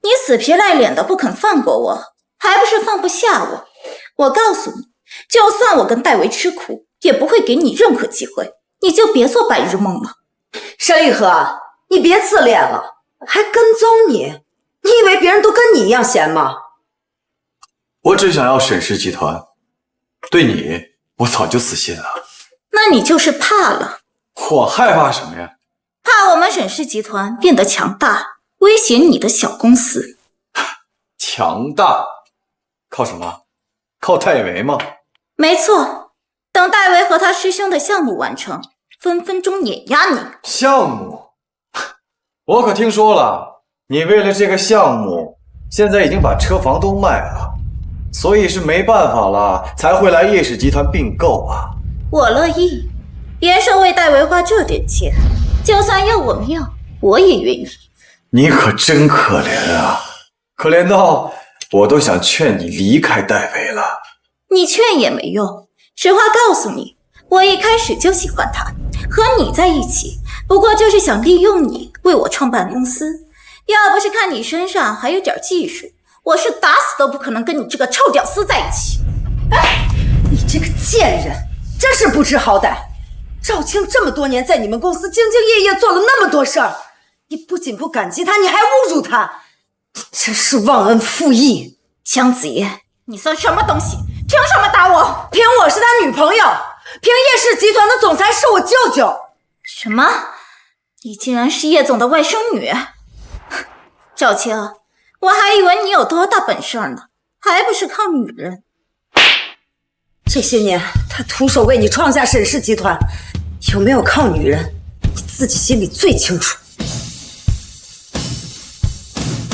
你死皮赖脸的不肯放过我，还不是放不下我？我告诉你，就算我跟戴维吃苦，也不会给你任何机会，你就别做白日梦了。申玉禾，你别自恋了，还跟踪你？你以为别人都跟你一样闲吗？我只想要沈氏集团，对你，我早就死心了。那你就是怕了。我害怕什么呀？怕我们沈氏集团变得强大，威胁你的小公司。强大？靠什么？靠戴维吗？没错，等戴维和他师兄的项目完成，分分钟碾压你。项目？我可听说了，你为了这个项目，现在已经把车房都卖了，所以是没办法了，才会来叶氏集团并购吧？我乐意，别说为戴维花这点钱，就算要我命，我也愿意。你可真可怜啊，可怜到我都想劝你离开戴维了。你劝也没用，实话告诉你，我一开始就喜欢他，和你在一起，不过就是想利用你为我创办公司。要不是看你身上还有点技术，我是打死都不可能跟你这个臭屌丝在一起。哎，你这个贱人，真是不知好歹！赵青这么多年在你们公司兢兢业业做了那么多事儿，你不仅不感激他，你还侮辱他，真是忘恩负义！姜子怡，你算什么东西？凭什么打我？凭我是他女朋友，凭叶氏集团的总裁是我舅舅。什么？你竟然是叶总的外甥女？赵青，我还以为你有多大本事呢，还不是靠女人。这些年他徒手为你创下沈氏集团，有没有靠女人，你自己心里最清楚。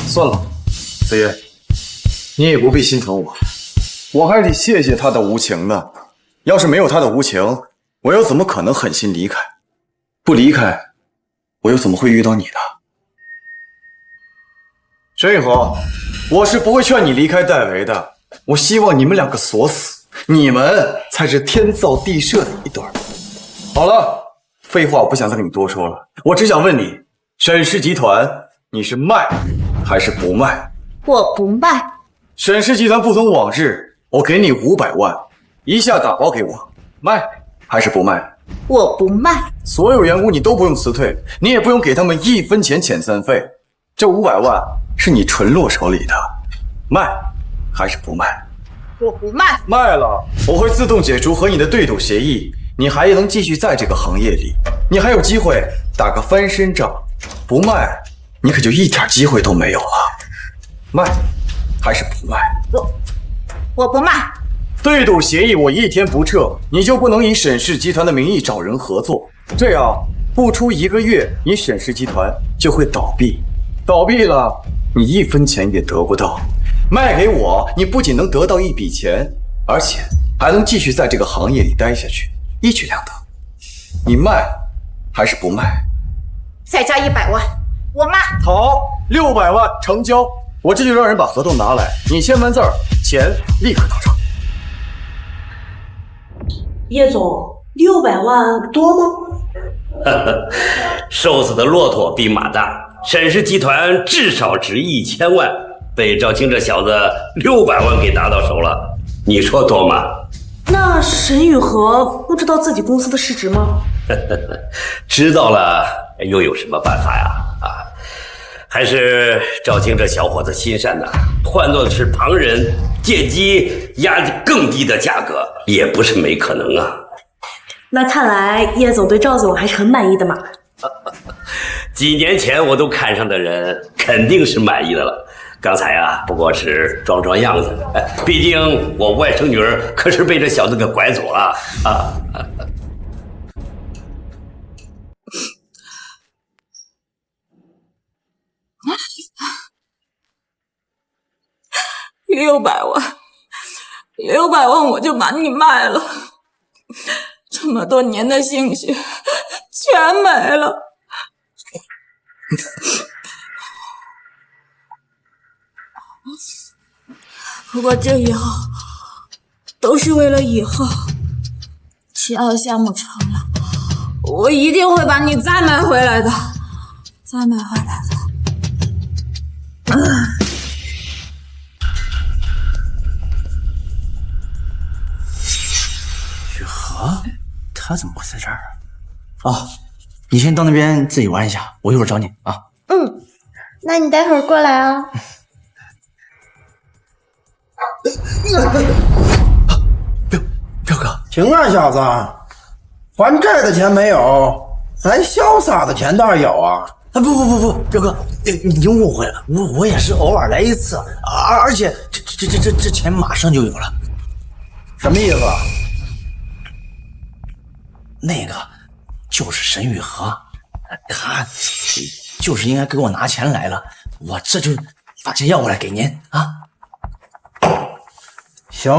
算了，子夜，你也不必心疼我，我还得谢谢他的无情呢。要是没有他的无情，我又怎么可能狠心离开？不离开，我又怎么会遇到你呢？沈雨禾，我是不会劝你离开戴维的，我希望你们两个锁死，你们才是天造地设的一对。好了，废话我不想再跟你多说了，我只想问你，沈氏集团你是卖还是不卖？我不卖。沈氏集团不同往日，我给你500万，一下打包给我，卖还是不卖？我不卖。所有员工你都不用辞退，你也不用给他们1分钱遣散费，这500万是你纯落手里的，卖还是不卖？我不卖。卖了，我会自动解除和你的对赌协议，你还能继续在这个行业里，你还有机会打个翻身仗。不卖，你可就一点机会都没有了。卖还是不卖？我不卖。对赌协议我1天不撤，你就不能以沈氏集团的名义找人合作，这样不出1个月，你沈氏集团就会倒闭。倒闭了，你1分钱也得不到。卖给我，你不仅能得到一笔钱，而且还能继续在这个行业里待下去，一举两得。你卖还是不卖？再加100万，我卖。好，600万成交，我这就让人把合同拿来，你签完字儿，钱立刻到账。叶总，600万多吗？瘦死的骆驼比马大，沈氏集团至少值1000万，被赵青这小子600万给拿到手了，你说多吗？那沈雨禾不知道自己公司的市值吗？知道了又有什么办法呀？还是赵青这小伙子心善呐，换作是旁人，借机压更低的价格，也不是没可能啊。那看来叶总对赵总还是很满意的嘛。几年前我都看上的人，肯定是满意的了。刚才啊，不过是装装样子，毕竟我外甥女儿可是被这小子给拐走了啊。600万我就把你卖了，这么多年的心血全没了。不过这以后都是为了以后，只要项目成了，我一定会把你再买回来的，再买回来的。雨禾，他怎么会在这儿啊？哦，你先到那边自己玩一下，我一会儿找你啊。嗯，那你待会儿过来啊。彪哥，行啊，小子，还债的钱没有，咱潇洒的钱倒是有啊。不，彪哥，你误会了，我也是偶尔来一次，而且这钱马上就有了。什么意思？那个就是沈雨禾，他就是应该给我拿钱来了，我这就把钱要过来给您啊。行，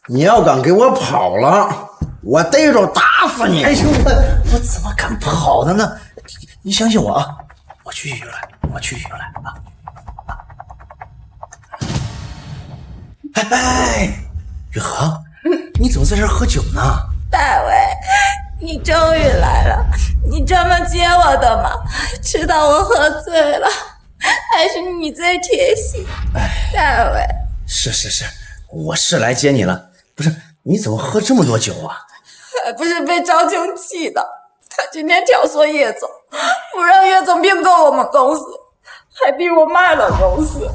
你要敢给我跑了，我逮着打死你！哎呦，我怎么敢跑的呢？你相信我啊，我去取回来啊！哎，雨禾，你怎么在这儿喝酒呢？大伟，你终于来了！你这么接我的吗？知道我喝醉了，还是你最贴心，大伟。是，我是来接你了。不是，你怎么喝这么多酒啊？还不是被赵青气的，他今天挑唆叶总，不让叶总并购我们公司，还逼我卖了公司。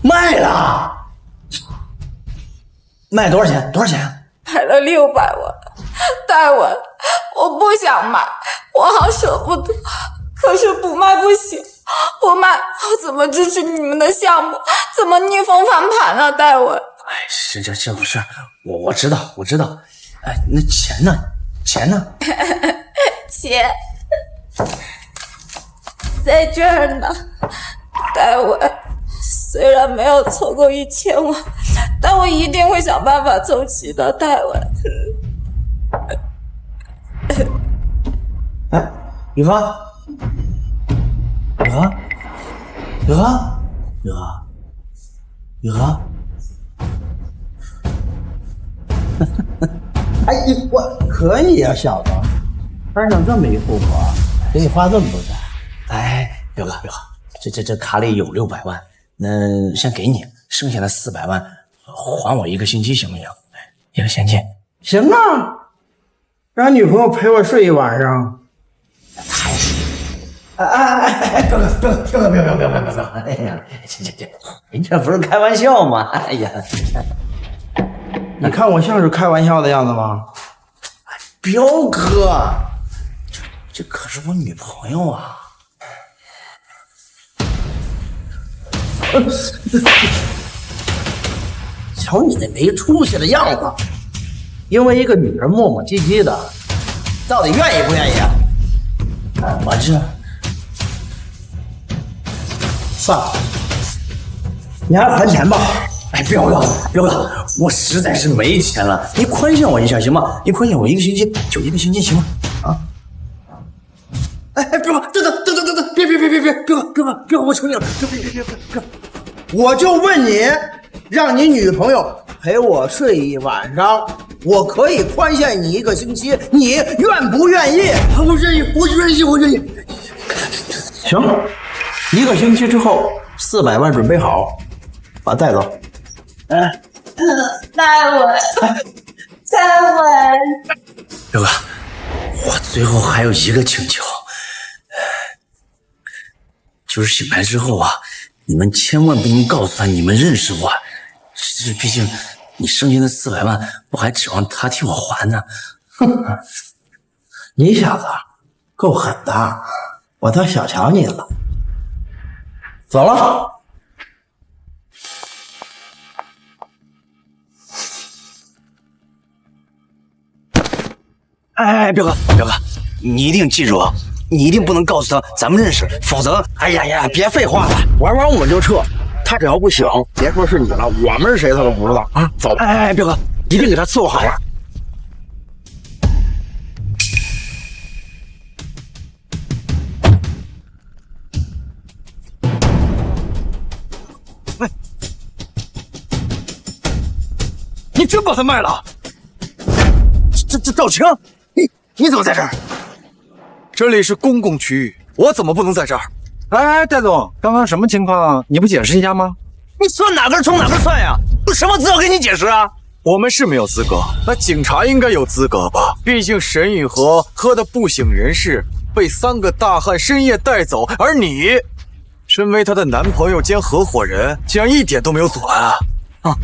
卖了？卖多少钱？多少钱？买了600万。戴文，我不想卖，我好舍不得，可是不卖不行，不卖我怎么支持你们的项目？怎么逆风翻盘啊，戴文？哎，这不是，我知道。哎，那钱呢？钱钱在这儿呢，戴文。虽然没有凑够1000万，但我一定会想办法凑齐的，戴文。哎，雨禾，哎，我可以呀，小子，摊上这么一富婆，给你花这么多钱。哎，彪哥，这卡里有600万，那先给你，剩下的400万还我1个星期行不行？1个星期。行啊，让女朋友陪我睡一晚上。哎，彪哥，哎呀，这，你这不是开玩笑吗？哎呀，你看我像是开玩笑的样子吗？彪哥，这可是我女朋友啊！瞧你那没出息的样子，因为一个女人磨磨唧唧的，到底愿意不愿意啊？我这算了，你还是还钱吧。哎，彪哥，我实在是没钱了，你宽限我一下行吗？你宽限我1个星期，就1个星期行吗？啊！哎，彪哥，等，别，彪哥，我求你了，别！我就问你，让你女朋友陪我睡一晚上，我可以宽限你1个星期，你愿不愿意？我愿意。行，1个星期之后，400万准备好，把带走。哎，戴文，彪哥，我最后还有1个请求，就是醒来之后啊，你们千万不能告诉他你们认识我，这毕竟你剩下的400万，我还指望他替我还呢。你小子够狠的，我倒小瞧你了。走了。哎，彪哥，你一定记住，你一定不能告诉他咱们认识，否则……哎呀，别废话了，玩完我们就撤。他只要不醒，别说是你了，我们是谁他都不知道啊！走吧。哎，彪哥，一定给他伺候好了。喂，你真把他卖了？这赵青，你怎么在这儿？这里是公共区域，我怎么不能在这儿？哎，戴总，刚刚什么情况？你不解释一下吗？你算哪根葱哪根蒜呀？有什么资格给你解释啊？我们是没有资格，那警察应该有资格吧？毕竟沈雨禾喝得不省人事，被3个大汉深夜带走，而你身为她的男朋友兼合伙人，竟然一点都没有阻拦啊！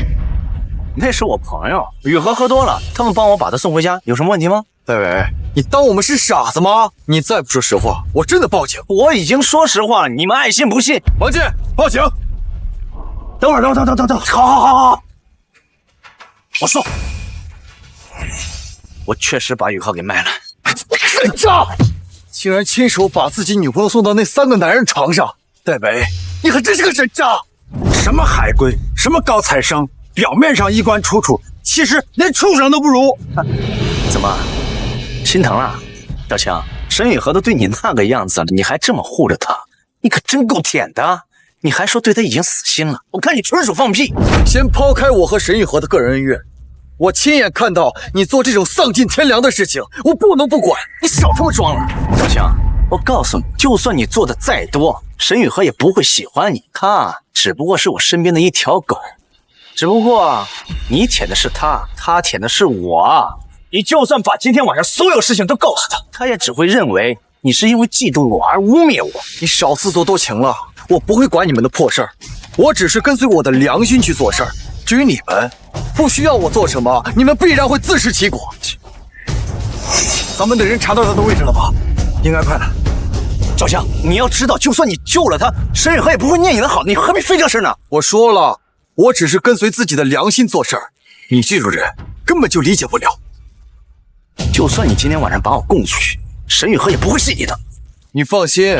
那是我朋友，雨禾喝多了，他们帮我把他送回家，有什么问题吗？戴伟，你当我们是傻子吗？你再不说实话，我真的报警！我已经说实话了，你们爱信不信。王健，报警！等会儿，好，我说，我确实把雨禾给卖了。沈渣，竟然亲手把自己女朋友送到那3个男人床上！戴伟，你还真是个沈渣！什么海归，什么高材生，表面上衣冠楚楚，其实连畜生都不如。怎么？心疼了，赵青，沈雨禾都对你那个样子了，你还这么护着他，你可真够舔的！你还说对他已经死心了，我看你纯属放屁。先抛开我和沈雨禾的个人恩怨，我亲眼看到你做这种丧尽天良的事情，我不能不管。你少他妈装了，赵青，我告诉你，就算你做的再多，沈雨禾也不会喜欢你，他只不过是我身边的一条狗，只不过你舔的是他，他舔的是我。你就算把今天晚上所有事情都告诉他，他也只会认为你是因为嫉妒我而污蔑我。你少自作多情了，我不会管你们的破事儿，我只是跟随我的良心去做事儿。至于你们，不需要我做什么，你们必然会自食其果。咱们的人查到他的位置了吧？应该快了。赵强，你要知道，就算你救了他，沈雨禾也不会念你的好，你何必费这事呢？我说了，我只是跟随自己的良心做事儿。你这种人根本就理解不了。就算你今天晚上把我供出去，沈雨禾也不会信你的。你放心，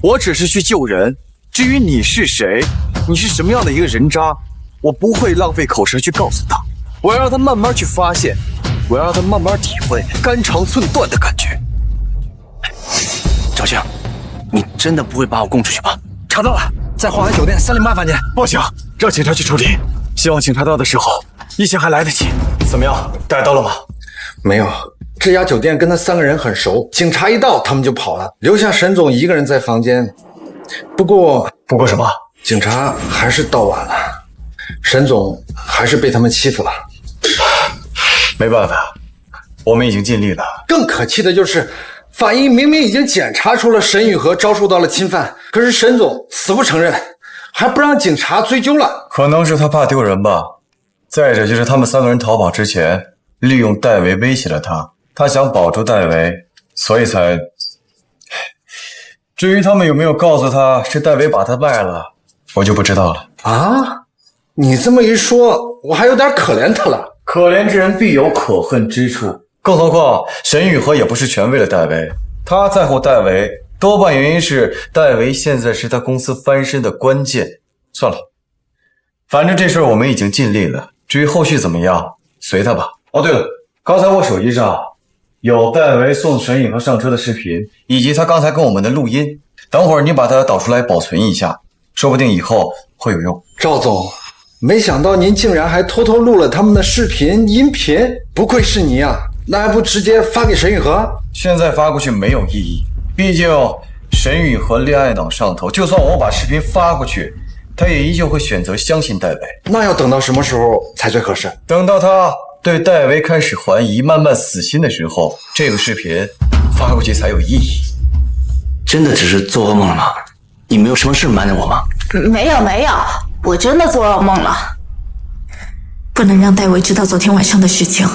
我只是去救人。至于你是谁，你是什么样的一个人渣，我不会浪费口舌去告诉他。我要让他慢慢去发现，我要让他慢慢体会肝肠寸断的感觉。赵强，你真的不会把我供出去吧？查到了，在华海酒店308房间。报警，让警察去处理。希望警察到的时候，一切还来得及。怎么样，逮到了吗？没有，这家酒店跟他3个人很熟，警察一到他们就跑了，留下沈总一个人在房间。不过什么？警察还是到晚了，沈总还是被他们欺负了。没办法，我们已经尽力了。更可气的就是法医明明已经检查出了沈雨禾遭受到了侵犯，可是沈总死不承认，还不让警察追究了。可能是他怕丢人吧。再者就是他们3个人逃跑之前，利用戴维威胁了他，他想保住戴维，所以才……至于他们有没有告诉他是戴维把他卖了，我就不知道了。啊，你这么一说，我还有点可怜他了。可怜之人必有可恨之处，更何况沈雨禾也不是全为了戴维，他在乎戴维，多半原因是戴维现在是他公司翻身的关键。算了，反正这事我们已经尽力了，至于后续怎么样，随他吧。哦，对了，刚才我手机上有戴维送沈雨禾上车的视频，以及他刚才跟我们的录音。等会儿你把它导出来保存一下，说不定以后会有用。赵总，没想到您竟然还偷偷录了他们的视频、音频，不愧是你啊！那还不直接发给沈雨禾？现在发过去没有意义，毕竟沈雨禾恋爱脑上头，就算我把视频发过去，他也依旧会选择相信戴维。那要等到什么时候才最合适？等到他对戴维开始怀疑，慢慢死心的时候，这个视频发过去才有意义。真的只是做噩梦了吗？你没有什么事瞒着我吗？没有，我真的做噩梦了。不能让戴维知道昨天晚上的事情，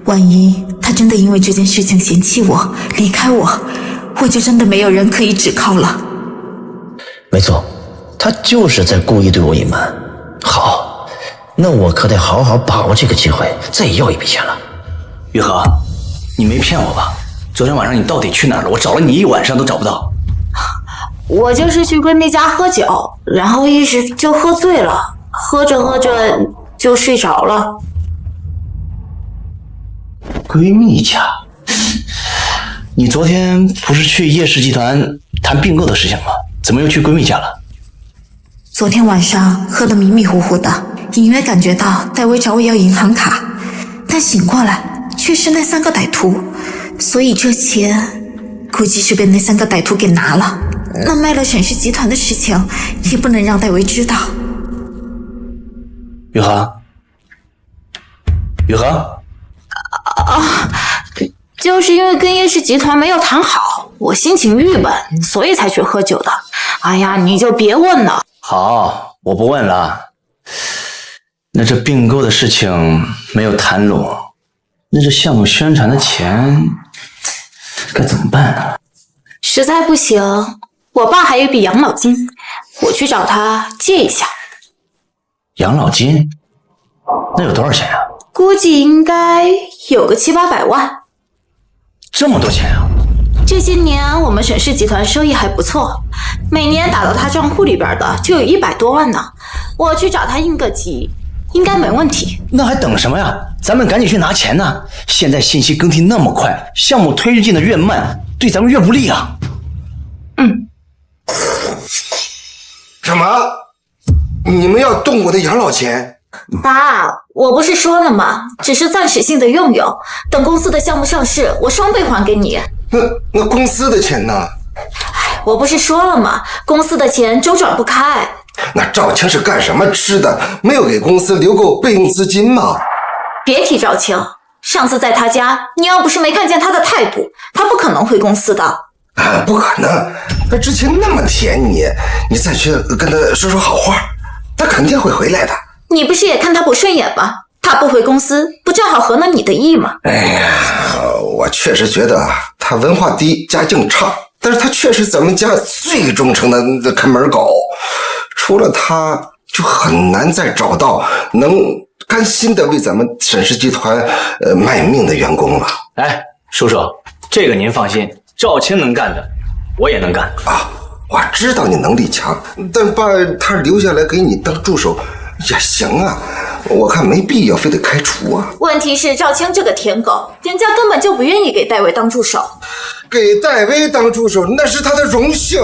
万一他真的因为这件事情嫌弃我，离开我，我就真的没有人可以指靠了。没错，他就是在故意对我隐瞒。好，那我可得好好把握这个机会，再要一笔钱了。雨禾，你没骗我吧？昨天晚上你到底去哪儿了？我找了你一晚上都找不到。我就是去闺蜜家喝酒，然后一时就喝醉了，喝着就睡着了。闺蜜家？你昨天不是去叶氏集团谈并购的事情吗？怎么又去闺蜜家了？昨天晚上喝得迷迷糊糊的，隐约感觉到戴维找我要银行卡，但醒过来却是那3个歹徒，所以这钱估计是被那3个歹徒给拿了。那卖了沈氏集团的事情也不能让戴维知道。雨禾，就是因为跟叶氏集团没有谈好，我心情郁闷，所以才去喝酒的。哎呀，你就别问了。好，我不问了。那这并购的事情没有谈拢，那这项目宣传的钱该怎么办呢？实在不行，我爸还有一笔养老金，我去找他借一下。养老金？那有多少钱啊？估计应该有个700-800万。这么多钱啊！这些年我们沈氏集团收益还不错，每年打到他账户里边的就有100多万呢。我去找他应个急，应该没问题。那还等什么呀？咱们赶紧去拿钱呢！现在信息更替那么快，项目推进的越慢，对咱们越不利啊。什么？你们要动我的养老钱？爸，我不是说了吗？只是暂时性的用用，等公司的项目上市，我双倍还给你。那公司的钱呢？我不是说了吗？公司的钱周转不开。那赵青是干什么吃的？没有给公司留够备用资金吗？别提赵青，上次在他家，你要不是没看见他的态度，他不可能回公司的。不可能，他之前那么甜你再去跟他说说好话，他肯定会回来的。你不是也看他不顺眼吗？他不回公司，不正好合了你的意吗？哎呀，我确实觉得他文化低，家境差，但是他确实咱们家最忠诚的看门狗。除了他，就很难再找到能甘心的为咱们沈氏集团卖命的员工了。哎，叔叔，这个您放心，赵青能干的，我也能干啊。我知道你能力强，但把他留下来给你当助手也行啊。我看没必要非得开除啊。问题是赵青这个舔狗，人家根本就不愿意给戴维当助手。给戴维当助手那是他的荣幸，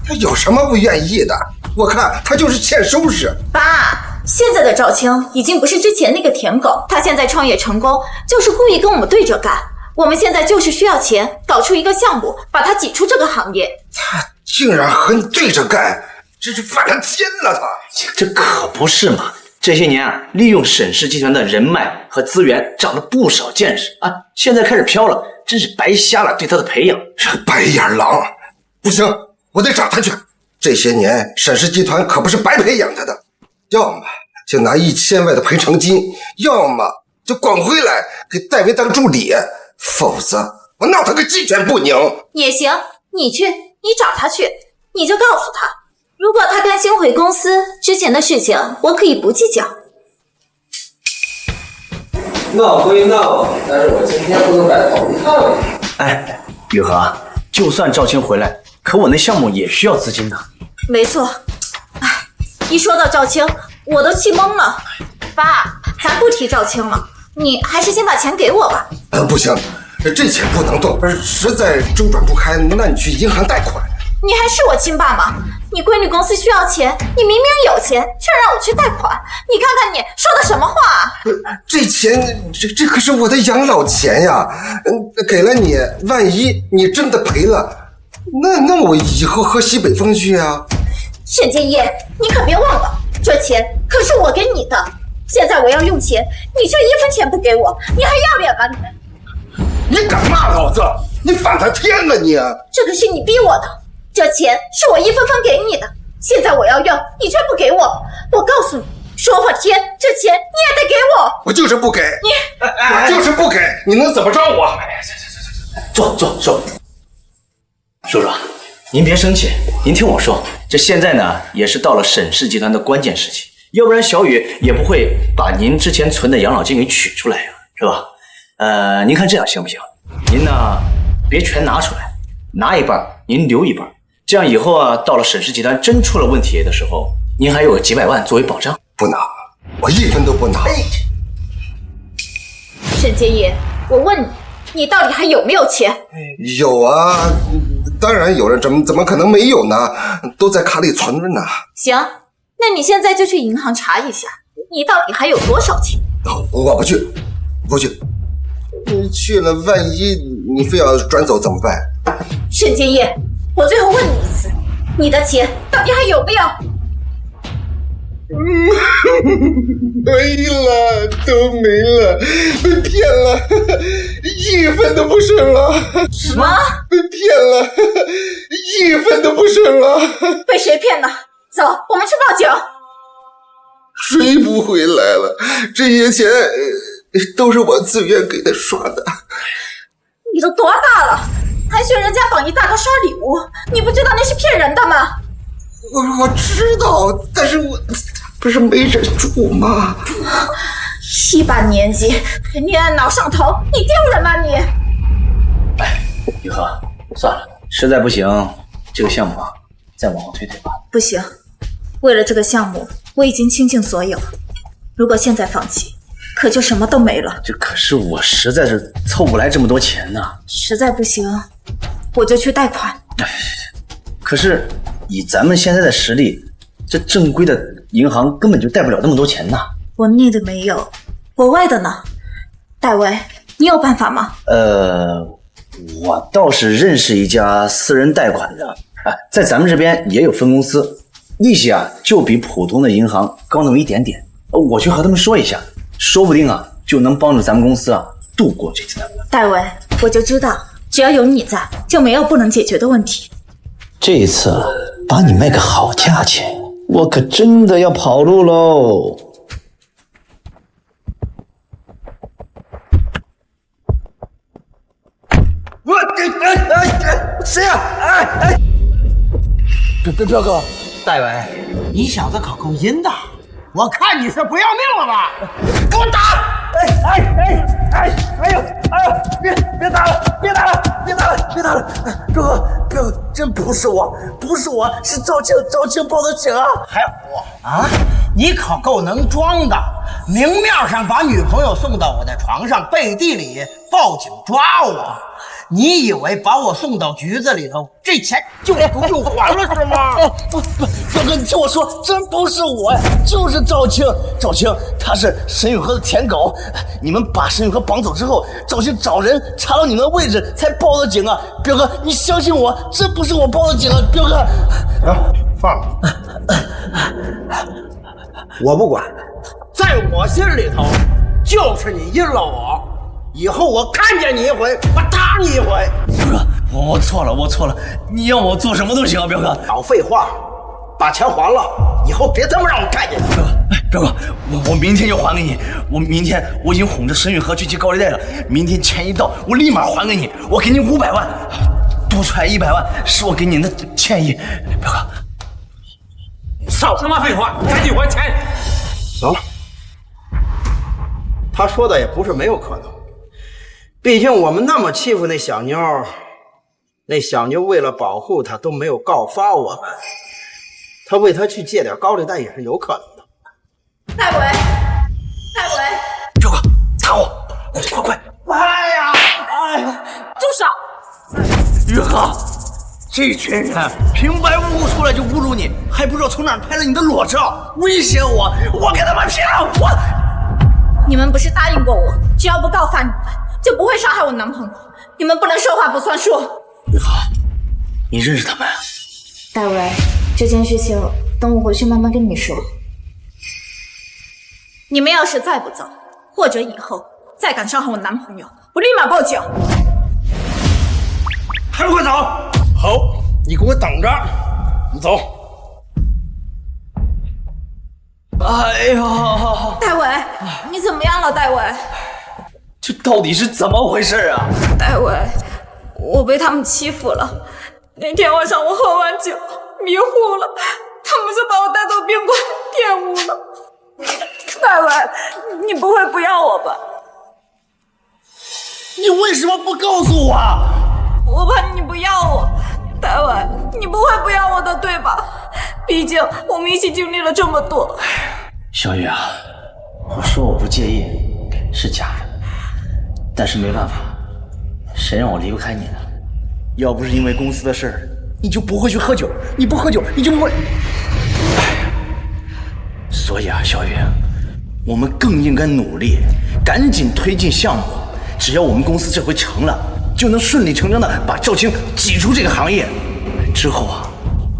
他有什么不愿意的？我看他就是欠收拾。爸，现在的赵青已经不是之前那个舔狗，他现在创业成功，就是故意跟我们对着干。我们现在就是需要钱，搞出一个项目，把他挤出这个行业。他竟然和你对着干，真是犯了天了！他这可不是嘛！这些年啊，利用沈氏集团的人脉和资源，长了不少见识啊，现在开始飘了，真是白瞎了对他的培养。白眼狼，不行，我得找他去。这些年沈氏集团可不是白培养他的，要么就拿1000万的赔偿金，要么就滚回来给戴维当助理，否则我闹他个鸡犬不宁。也行，你去，你找他去，你就告诉他，如果他甘心回公司，之前的事情我可以不计较。闹归闹，但是我今天不能白跑一趟。哎，雨禾，就算赵青回来，可我那项目也需要资金的。没错，哎，一说到赵青，我都气懵了。爸，咱不提赵青了，你还是先把钱给我吧。不行，这钱不能动，实在周转不开，那你去银行贷款。你还是我亲爸吗？你闺女公司需要钱，你明明有钱，却让我去贷款，你看看你说的什么话啊！这钱，这可是我的养老钱呀！给了你，万一你真的赔了，那我以后喝西北风去啊！沈建业，你可别忘了，这钱可是我给你的。现在我要用钱，你却1分钱不给我，你还要脸吗你？你敢骂老子？你反他天了你！这可是你逼我的，这钱是我1分分给你的，现在我要用，你却不给我。我告诉你，说破天，这钱你也得给我。我就是不给你，我就是不给，你能怎么着我？坐。叔叔，您别生气，您听我说，这现在呢也是到了沈氏集团的关键时期，要不然小雨也不会把您之前存的养老金给取出来呀，是吧？您看这样行不行？您呢别全拿出来，拿一半您留一半，这样以后啊到了沈氏集团真出了问题的时候，您还有几百万作为保障。不拿，我1分都不拿。沈建业，我问你，你到底还有没有钱？有啊，当然有了，怎么可能没有呢？都在卡里存着呢。行，那你现在就去银行查一下，你到底还有多少钱？我不去，不去。你去了，万一你非要转走怎么办？沈建业，我最后问你一次，你的钱到底还有没有？没了，都没了，被骗了，1分都不剩了。什么？被骗了，1分都不剩了。被谁骗的？走，我们去报警。追不回来了，这些钱都是我自愿给他刷的。你都多大了，还学人家榜一大哥刷礼物？你不知道那是骗人的吗？我知道，但是我不是没忍住吗？一把年纪，恋爱脑上头，你丢人吗你？哎，雨禾，算了，实在不行，这个项目啊，再往后推推吧。不行，为了这个项目，我已经倾尽所有，如果现在放弃，可就什么都没了。这可是我实在是凑不来这么多钱呢。实在不行，我就去贷款。可是以咱们现在的实力，这正规的银行根本就贷不了那么多钱呢。国内的没有，国外的呢？戴维，你有办法吗？我倒是认识一家私人贷款的，在咱们这边也有分公司，利息啊就比普通的银行高那么一点点。我去和他们说一下，说不定啊就能帮助咱们公司啊度过这次难关。戴维，我就知道，只要有你在，就没有不能解决的问题。这一次把你卖个好价钱，我可真的要跑路喽！谁呀？彪哥，戴维，你小子可够阴的，我看你是不要命了吧？给我打！哎呦！别打了！别打了！彪哥，真不是我，是赵庆报的警啊！还有我啊！你可够能装的，明面上把女朋友送到我的床上，背地里报警抓我。你以为把我送到局子里头，这钱就不用还了是吗？不，彪哥，你听我说，真不是我呀，就是赵青，他是沈雨禾的舔狗。你们把沈雨禾绑走之后，赵青找人查到你们的位置才报的警啊！彪哥，你相信我，真不是我报的警啊！彪哥，放我不管，在我心里头就是你阴了我。以后我看见你一回，我打你一回。彪哥，我错了，你要我做什么都行啊，彪哥。少废话，把钱还了，以后别这么让我看见你。彪哥，我明天就还给你。我已经哄着沈雨禾去借高利贷了，明天钱一到，我立马还给你。我给你500万，多出来100万是我给您的歉意。彪哥，少他妈废话，赶紧还钱！行了，他说的也不是没有可能。毕竟我们那么欺负那小妞，那小妞为了保护她都没有告发我们，她为她去借点高利贷也是有可能的。戴维，彪哥，打我，快！住手！雨禾，这群人平白无故出来就侮辱你，还不知道从哪儿拍了你的裸照，威胁我给他们拼了！你们不是答应过我，只要不告发你们，就不会伤害我男朋友。你们不能说话不算数。雨禾，你认识他们？戴维，这件事情等我回去慢慢跟你说。你们要是再不走，或者以后再敢伤害我男朋友，我立马报警。还不快走！好，你给我等着，你走。哎呦，戴维，你怎么样了？戴维，这到底是怎么回事啊？戴维，我被他们欺负了。那天晚上我喝完酒迷糊了，他们就把我带到宾馆玷污了。戴维，你不会不要我吧？你为什么不告诉我？我怕你不要我。戴维，你不会不要我的对吧？毕竟我们一起经历了这么多。小雨啊，我说我不介意是假的，但是没办法，谁让我离不开你呢？要不是因为公司的事儿，你就不会去喝酒，你不喝酒，你就不会。所以啊，小雨，我们更应该努力，赶紧推进项目。只要我们公司这回成了，就能顺理成章的把赵青挤出这个行业。之后啊，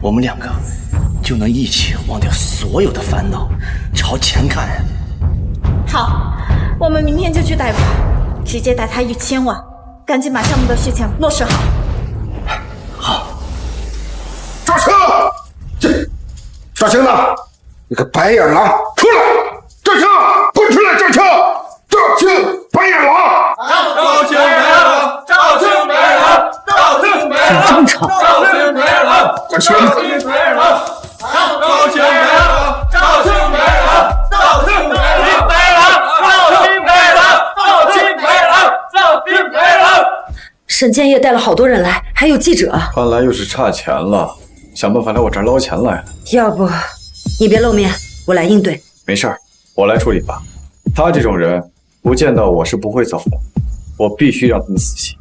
我们两个就能一起忘掉所有的烦恼，朝前看。好，我们明天就去贷款，直接贷他1000万，赶紧把项目的事情落实好。好。赵青，赵青呢？你个白眼狼，出来！赵青，滚出来！赵青，白眼狼！赵青白眼狼！赵青白眼狼！赵青白眼狼！这么吵！赵青白眼狼！赵青白眼狼！赵青白眼狼！赵青白眼狼！赵青白眼狼！赵青白眼狼！赵青白眼狼！赵青白眼狼！沈建业带了好多人来，还有记者。看来又是差钱了，想办法来我这儿捞钱来了。要不你别露面，我来应对。没事儿，我来处理吧。他这种人不见到我是不会走的，我必须让他们死心。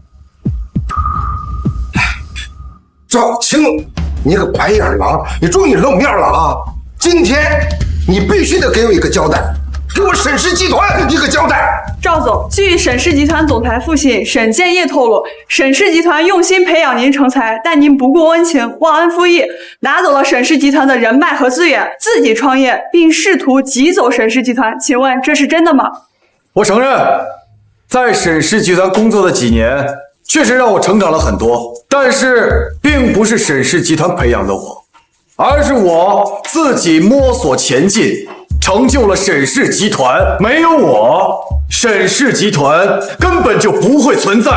赵青，你个白眼狼，你终于露面了啊！今天你必须得给我一个交代，给我沈氏集团一个交代。赵总，据沈氏集团总裁父亲沈建业透露，沈氏集团用心培养您成才，但您不顾恩情，忘恩负义，拿走了沈氏集团的人脉和资源，自己创业，并试图挤走沈氏集团。请问这是真的吗？我承认，在沈氏集团工作的几年，确实让我成长了很多，但是并不是沈氏集团培养的我，而是我自己摸索前进，成就了沈氏集团。没有我，沈氏集团根本就不会存在。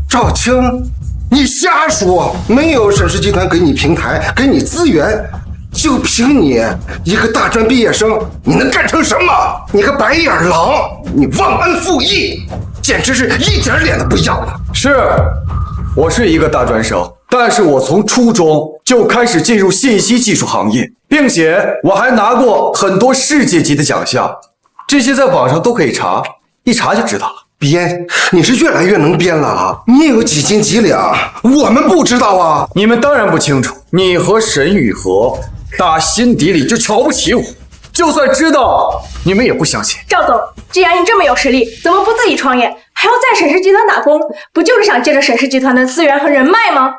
赵青，你瞎说！没有沈氏集团给你平台，给你资源，就凭你一个大专毕业生，你能干成什么？你个白眼狼，你忘恩负义，简直是一点脸都不要了。是，我是一个大专生，但是我从初中就开始进入信息技术行业，并且我还拿过很多世界级的奖项，这些在网上都可以查，一查就知道了。编，你是越来越能编了啊！你有几斤几两，我们不知道啊。你们当然不清楚，你和沈雨禾打心底里就瞧不起我，就算知道，你们也不相信。赵总，既然你这么有实力，怎么不自己创业，还要在沈氏集团打工？不就是想借着沈氏集团的资源和人脉吗？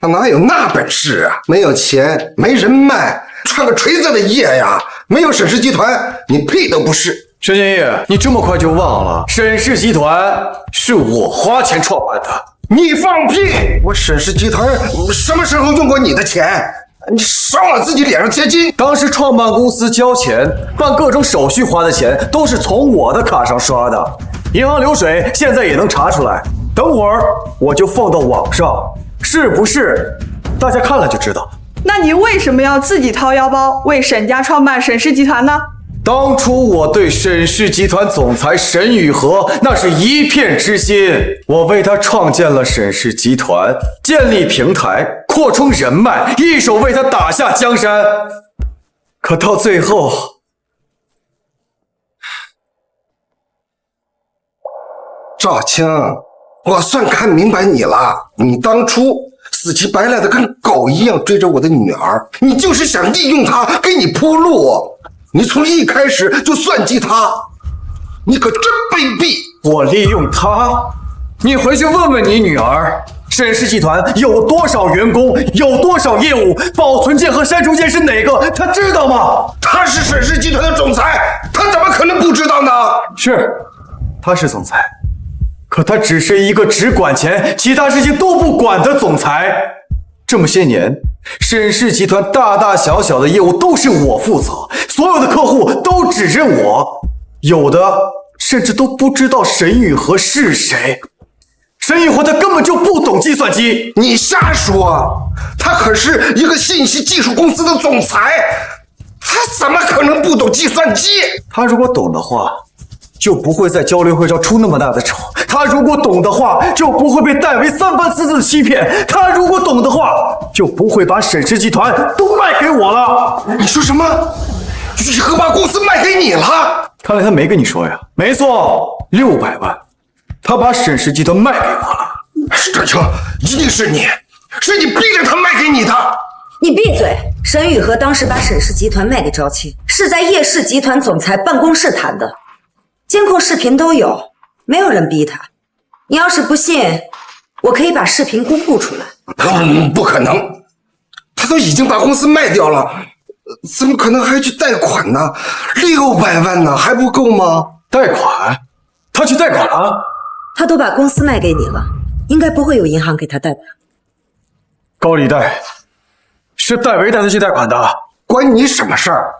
他哪有那本事啊？没有钱，没人脉，串个锤子的业呀！没有沈氏集团，你屁都不是。沈建业，你这么快就忘了，沈氏集团是我花钱创办的。你放屁！我沈氏集团什么时候用过你的钱？你少往自己脸上贴金！当时创办公司交钱、办各种手续花的钱，都是从我的卡上刷的，银行流水现在也能查出来。等会儿我就放到网上，是不是？大家看了就知道。那你为什么要自己掏腰包为沈家创办沈氏集团呢？当初我对沈氏集团总裁沈雨禾那是一片痴心，我为他创建了沈氏集团，建立平台，扩充人脉，一手为他打下江山。可到最后，赵青，我算看明白你了。你当初死乞白赖的跟狗一样追着我的女儿，你就是想利用她给你铺路。你从一开始就算计他，你可真卑鄙！我利用他？你回去问问你女儿，沈氏集团有多少员工，有多少业务，保存件和删除件是哪个，她知道吗？他是沈氏集团的总裁，他怎么可能不知道呢？是，他是总裁，可他只是一个只管钱，其他事情都不管的总裁。这么些年，沈氏集团大大小小的业务都是我负责，所有的客户都指认我，有的甚至都不知道沈雨禾是谁。沈雨禾他根本就不懂计算机。你瞎说，他可是一个信息技术公司的总裁，他怎么可能不懂计算机？他如果懂的话，就不会在交流会上出那么大的丑。他如果懂的话，就不会被戴维三番四次的欺骗。他如果懂的话，就不会把沈氏集团都卖给我了。你说什么？雨禾把公司卖给你了？看来他没跟你说呀。没错，600万，他把沈氏集团卖给我了。赵青，一定是你，是你逼着他卖给你的。你闭嘴！沈雨禾当时把沈氏集团卖给赵青，是在叶氏集团总裁办公室谈的。监控视频都有，没有人逼他。你要是不信，我可以把视频公布出来。不可能，他都已经把公司卖掉了，怎么可能还去贷款呢？600万呢，还不够吗？贷款？他去贷款了？他都把公司卖给你了，应该不会有银行给他贷款。高利贷是戴维带他去贷款的，关你什么事儿？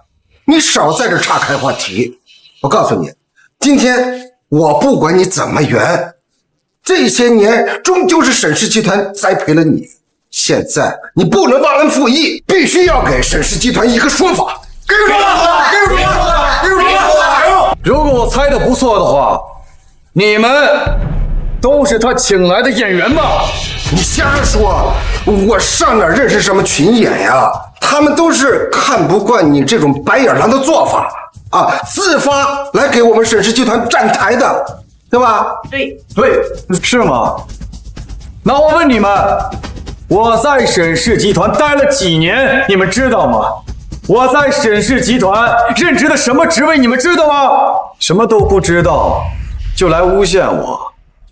你少在这岔开话题。我告诉你，今天我不管你怎么圆，这些年终究是沈氏集团栽培了你。现在你不能忘恩负义，必须要给沈氏集团一个说法。给我说！如果我猜的不错的话，你们都是他请来的演员吧？你瞎说！我上哪认识什么群演呀？他们都是看不惯你这种白眼狼的做法啊，自发来给我们沈氏集团站台的，对吧？对，是吗？那我问你们，我在沈氏集团待了几年，你们知道吗？我在沈氏集团任职的什么职位，你们知道吗？什么都不知道，就来诬陷我，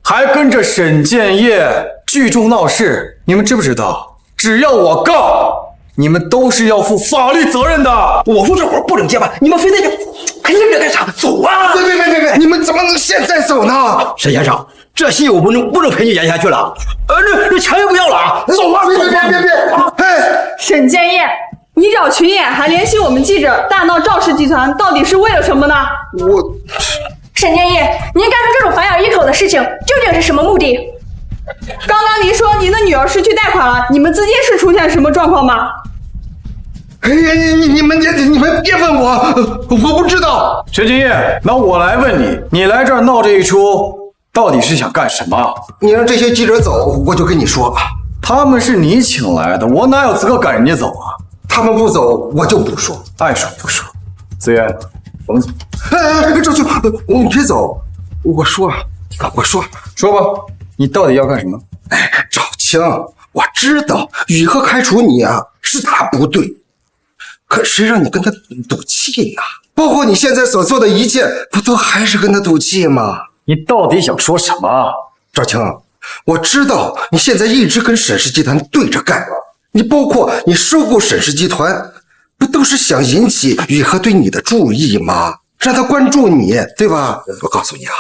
还跟着沈建业聚众闹事。你们知不知道，只要我告，你们都是要负法律责任的。我说这活不能接吧？你们非得还硬着干啥？走啊！别！你们怎么能现在走呢？沈先生，这戏我不能陪你演下去了。这钱也不要了啊！走啊！别！沈建业，你找群演还联系我们记者，大闹赵氏集团，到底是为了什么呢？沈建业，您干出这种反咬一口的事情，究竟是什么目的？刚刚您说您的女儿失去贷款了，你们资金是出现什么状况吗？你们别问我，我不知道。沈建业，那我来问你，你来这儿闹这一出，到底是想干什么？你让这些记者走，我就跟你说吧。他们是你请来的，我哪有资格赶人家走啊？他们不走，我就不说，爱说不说。子渊，我们走。赵青，你别走，我说吧，你到底要干什么？赵青，我知道雨禾开除你啊，是他不对，可谁让你跟他赌气呢？包括你现在所做的一切，不都还是跟他赌气吗？你到底想说什么？赵青，我知道你现在一直跟沈氏集团对着干，你包括你收购沈氏集团，不都是想引起雨禾对你的注意吗？让他关注你，对吧？我告诉你啊，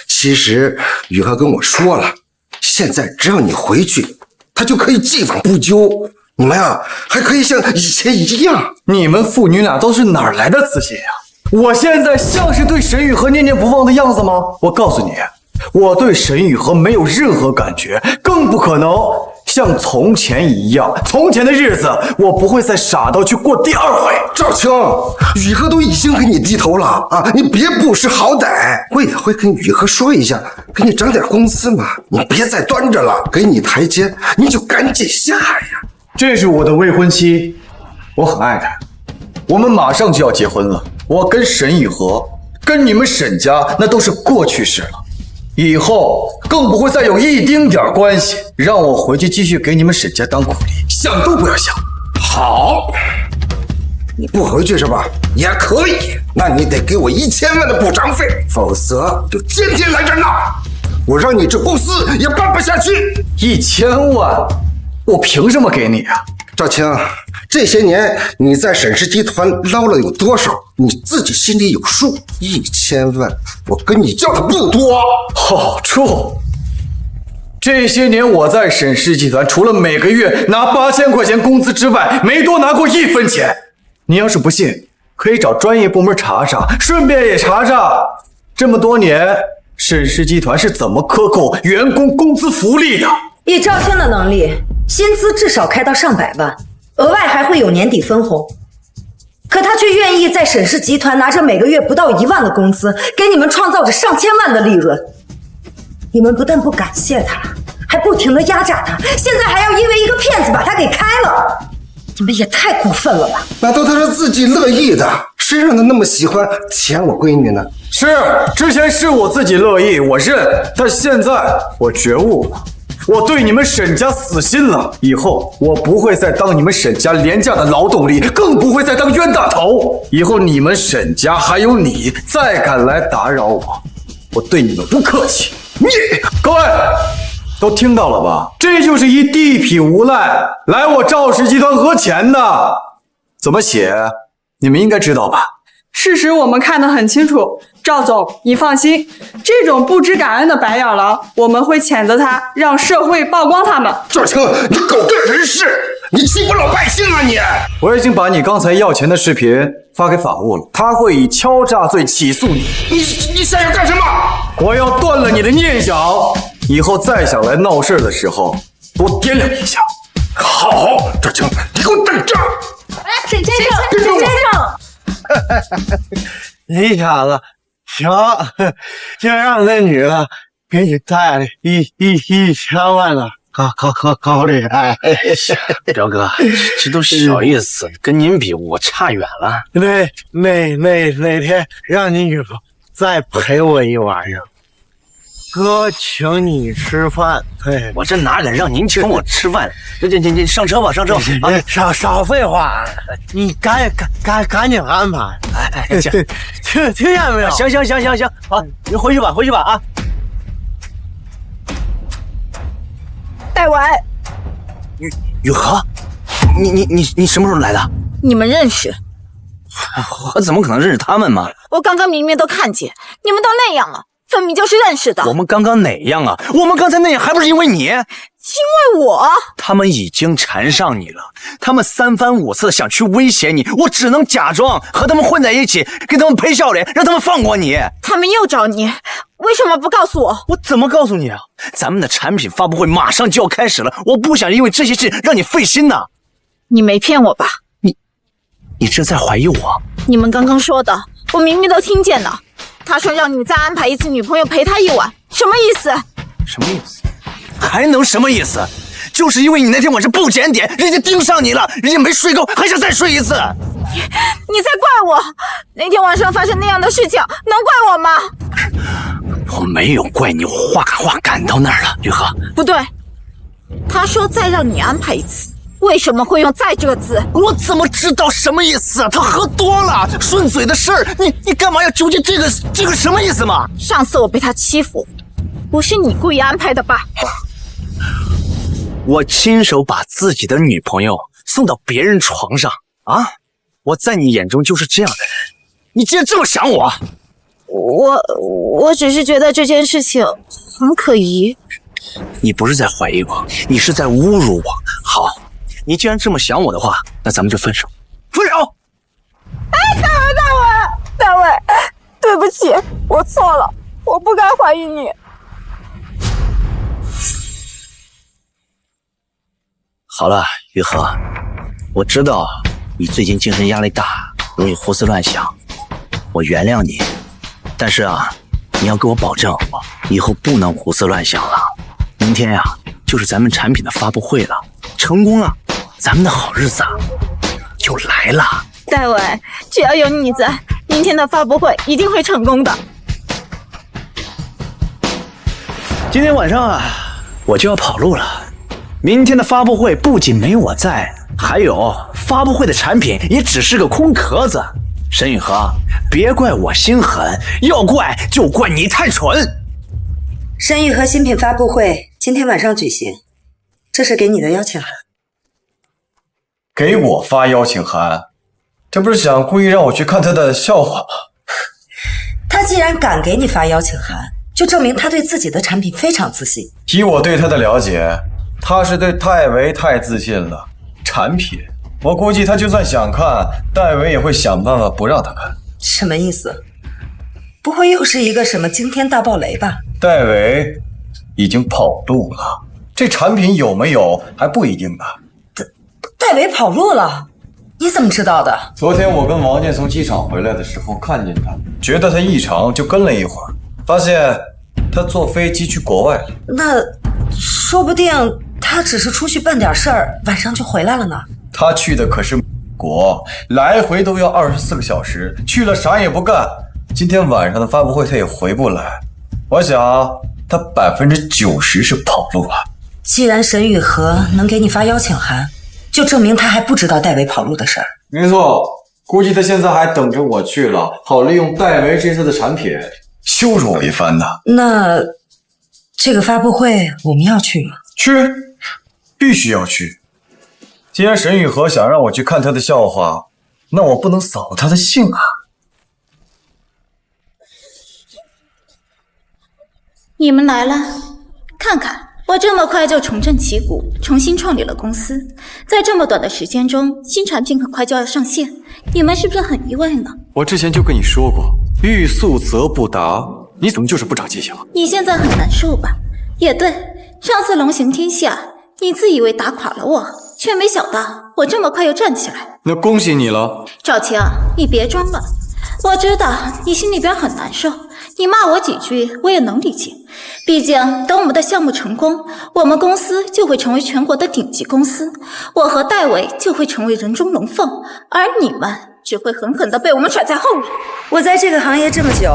其实雨禾跟我说了，现在只要你回去，他就可以既往不咎。你们啊，还可以像以前一样。你们父女俩都是哪儿来的自信呀？我现在像是对沈雨禾念念不忘的样子吗？我告诉你，我对沈雨禾没有任何感觉，更不可能像从前一样。从前的日子，我不会再傻到去过第二回。赵青，雨禾都已经给你低头了啊，你别不识好歹。我也会跟雨禾说一下，给你涨点工资嘛。你别再端着了，给你台阶，你就赶紧下呀。这是我的未婚妻，我很爱她，我们马上就要结婚了。我跟沈雨禾，跟你们沈家那都是过去式了，以后更不会再有一丁点关系。让我回去继续给你们沈家当苦力，想都不要想。好，你不回去是吧？也可以，那你得给我1000万的补偿费，否则就天天来这闹，我让你这公司也办不下去。1000万，我凭什么给你啊？赵青，这些年你在沈氏集团捞了有多少，你自己心里有数。1000万，我跟你要的不多。好处，这些年我在沈氏集团，除了每个月拿8000块钱工资之外，没多拿过1分钱。你要是不信，可以找专业部门查查，顺便也查查这么多年沈氏集团是怎么克扣员工工资福利的。以赵青的能力，薪资至少开到上百万，额外还会有年底分红。可他却愿意在沈氏集团拿着每个月不到1万的工资，给你们创造着上千万的利润。你们不但不感谢他，还不停的压榨他，现在还要因为一个骗子把他给开了，你们也太过分了吧？那都他是自己乐意的，谁让他那么喜欢舔我闺女呢？是，之前是我自己乐意，我认，但现在我觉悟了。我对你们沈家死心了，以后我不会再当你们沈家廉价的劳动力，更不会再当冤大头。以后你们沈家还有你再敢来打扰我，我对你们不客气。各位都听到了吧？这就是一地痞无赖来我赵氏集团讹钱的，怎么写你们应该知道吧？事实我们看得很清楚，赵总，你放心，这种不知感恩的白眼狼，我们会谴责他，让社会曝光他们。赵青，你狗干人事，你欺负老百姓啊你！我已经把你刚才要钱的视频发给法务了，他会以敲诈罪起诉你。你想要干什么？我要断了你的念想，以后再想来闹事的时候，多掂量一下。好，赵青，你给我等着！沈先生，沈先生。你小子行，就让那女的给你带了1000万的高利贷。彪哥，这都小意思，跟您比我差远了。那天让你女朋友再陪我一晚上，哥请你吃饭。对，我这哪敢让您请我吃饭？你上车吧，上车吧。少废话，你赶紧安排。听见没有？行，好，你回去吧啊。戴维，雨禾，你什么时候来的？你们认识？我怎么可能认识他们嘛？我刚刚明明都看见，你们都那样了，分明就是认识的。我们刚刚哪样啊？我们刚才那样还不是因为你？因为我。他们已经缠上你了，他们3番5次的想去威胁你，我只能假装和他们混在一起，给他们赔笑脸，让他们放过你。他们又找你，为什么不告诉我？我怎么告诉你啊？咱们的产品发布会马上就要开始了，我不想因为这些事让你费心呐。你没骗我吧？你这在怀疑我？你们刚刚说的，我明明都听见了。他说让你再安排一次女朋友陪他1晚，什么意思？什么意思？还能什么意思？就是因为你那天晚上不检点，人家盯上你了，人家没睡够，还想再睡一次。你在怪我？那天晚上发生那样的事情，能怪我吗？我没有怪你，话赶到那儿了，雨禾。不对，他说再让你安排一次，为什么会用再这个字？我怎么知道什么意思啊？他喝多了，顺嘴的事儿，你干嘛要纠结这个什么意思嘛？上次我被他欺负，不是你故意安排的吧？我亲手把自己的女朋友送到别人床上啊！我在你眼中就是这样的人，你竟然这么想我？我只是觉得这件事情很可疑。你不是在怀疑我，你是在侮辱我。好，你既然这么想我的话，那咱们就分手。分手！哎，大伟，对不起，我错了，我不该怀疑你。好了，雨禾，我知道你最近精神压力大，容易胡思乱想，我原谅你。但是啊，你要给我保证，以后不能胡思乱想了。明天呀，就是咱们产品的发布会了，成功了，咱们的好日子就来了。戴伟，只要有你在，明天的发布会一定会成功的。今天晚上啊，我就要跑路了。明天的发布会不仅没我在，还有发布会的产品也只是个空壳子。沈雨禾，别怪我心狠，要怪就怪你太蠢。沈雨禾新品发布会今天晚上举行，这是给你的邀请函。给我发邀请函，这不是想故意让我去看他的笑话吗？他既然敢给你发邀请函，就证明他对自己的产品非常自信。以我对他的了解，他是对戴维太自信了。产品，我估计他就算想看，戴维也会想办法不让他看。什么意思？不会又是一个什么惊天大爆雷吧？戴维已经跑路了，这产品有没有还不一定呢。戴维跑路了？你怎么知道的？昨天我跟王健从机场回来的时候看见他，觉得他异常，就跟了一会儿，发现他坐飞机去国外了。那说不定他只是出去办点事儿，晚上就回来了呢。他去的可是美国，来回都要24个小时，去了啥也不干。今天晚上的发布会他也回不来，我想他90%是跑路了。既然沈雨禾能给你发邀请函，就证明他还不知道戴维跑路的事儿。没错，估计他现在还等着我去了，好利用戴维这次的产品羞辱我一番呢。那这个发布会我们要去吗？去，必须要去。既然沈雨禾想让我去看他的笑话，那我不能扫了他的兴啊。你们来了，看看我这么快就重振旗鼓，重新创立了公司，在这么短的时间中，新产品很快就要上线，你们是不是很意外呢？我之前就跟你说过，欲速则不达，你怎么就是不长记性？你现在很难受吧？也对，上次龙行天下，你自以为打垮了我，却没想到我这么快又站起来。那恭喜你了。赵晴，你别装了，我知道你心里边很难受，你骂我几句我也能理解。毕竟等我们的项目成功，我们公司就会成为全国的顶级公司，我和戴维就会成为人中龙凤，而你们只会狠狠地被我们甩在后面。我在这个行业这么久，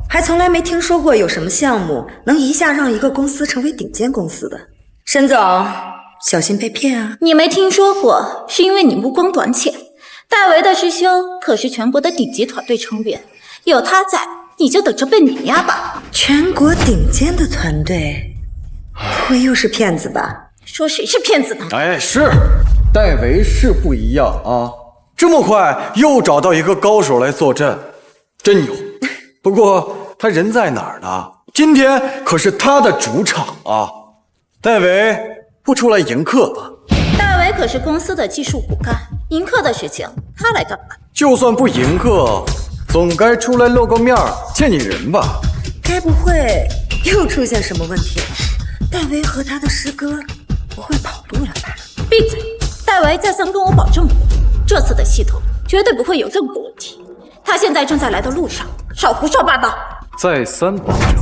还从来没听说过有什么项目能一下让一个公司成为顶尖公司的。沈总，小心被骗啊！你没听说过，是因为你目光短浅。戴维的师兄可是全国的顶级团队成员，有他在，你就等着被碾压吧。全国顶尖的团队，不会又是骗子吧？说谁是骗子呢？哎，是，戴维是不一样啊，这么快又找到一个高手来坐镇，真牛。不过他人在哪儿呢？今天可是他的主场啊！戴维不出来迎客吧？戴维可是公司的技术骨干，迎客的事情他来干嘛？就算不迎客，总该出来露个面见见人吧？该不会又出现什么问题了？戴维和他的师哥不会跑路了吧？闭嘴！戴维再三跟我保证过，这次的系统绝对不会有任何问题。他现在正在来的路上，少胡说八道！再三保证。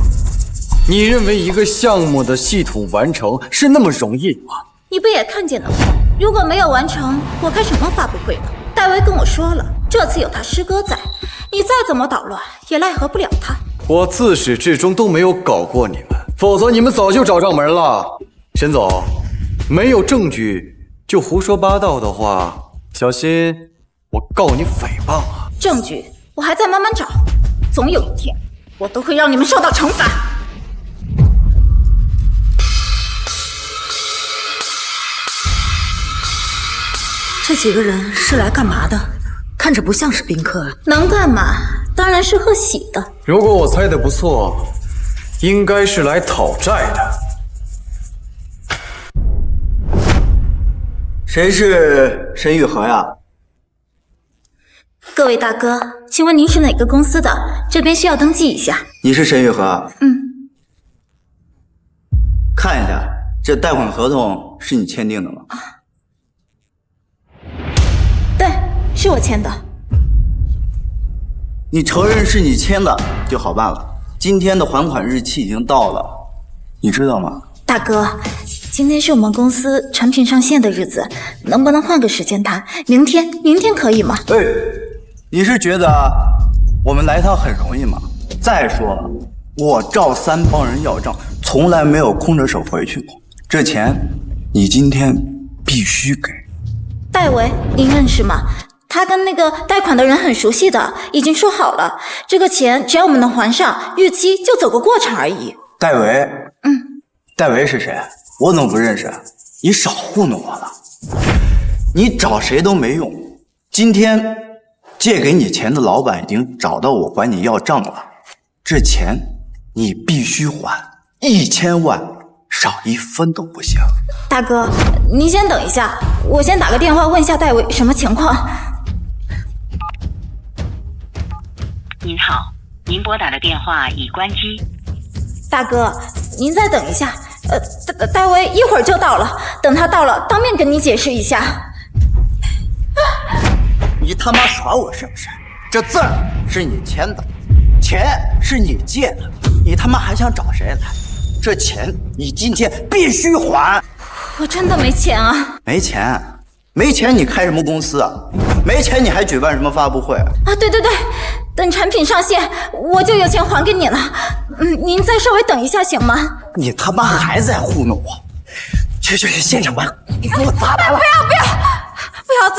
你认为一个项目的系统完成是那么容易吗？你不也看见了吗？如果没有完成，我开什么发布会呢？戴维跟我说了，这次有他师哥在，你再怎么捣乱也奈何不了他。我自始至终都没有搞过你们，否则你们早就找上门了。沈总，没有证据就胡说八道的话，小心我告你诽谤啊！证据我还在慢慢找，总有一天我都会让你们受到惩罚。这几个人是来干嘛的？看着不像是宾客啊。能干嘛？当然是喝喜的。如果我猜的不错，应该是来讨债的。谁是沈雨禾呀？各位大哥，请问您是哪个公司的？这边需要登记一下。你是沈雨禾？嗯。看一下，这贷款合同是你签订的吗？对，是我签的。你承认是你签的就好办了。今天的还款日期已经到了，你知道吗？大哥，今天是我们公司产品上线的日子，能不能换个时间谈？明天可以吗？哎，你是觉得我们来一趟很容易吗？再说了，我赵三帮人要账，从来没有空着手回去过。这钱你今天必须给。戴维，您认识吗？他跟那个贷款的人很熟悉的，已经说好了，这个钱只要我们能还上，逾期就走个过程而已。戴维，戴维是谁？我怎么不认识？你少糊弄我了！你找谁都没用。今天借给你钱的老板已经找到我管你要账了，这钱你必须还，1000万，少1分都不行。大哥，您先等一下，我先打个电话问一下戴维什么情况。您好，您拨打的电话已关机。大哥，您再等一下，戴维一会儿就到了，等他到了，当面跟你解释一下。你他妈耍我是不是？这字是你签的，钱是你借的，你他妈还想找谁来？这钱你今天必须还。我真的没钱啊！没钱？没钱你开什么公司啊？没钱你还举办什么发布会啊？对，等产品上线，我就有钱还给你了。您再稍微等一下行吗？你他妈还在糊弄我！去，现场办！你给我砸来了！不要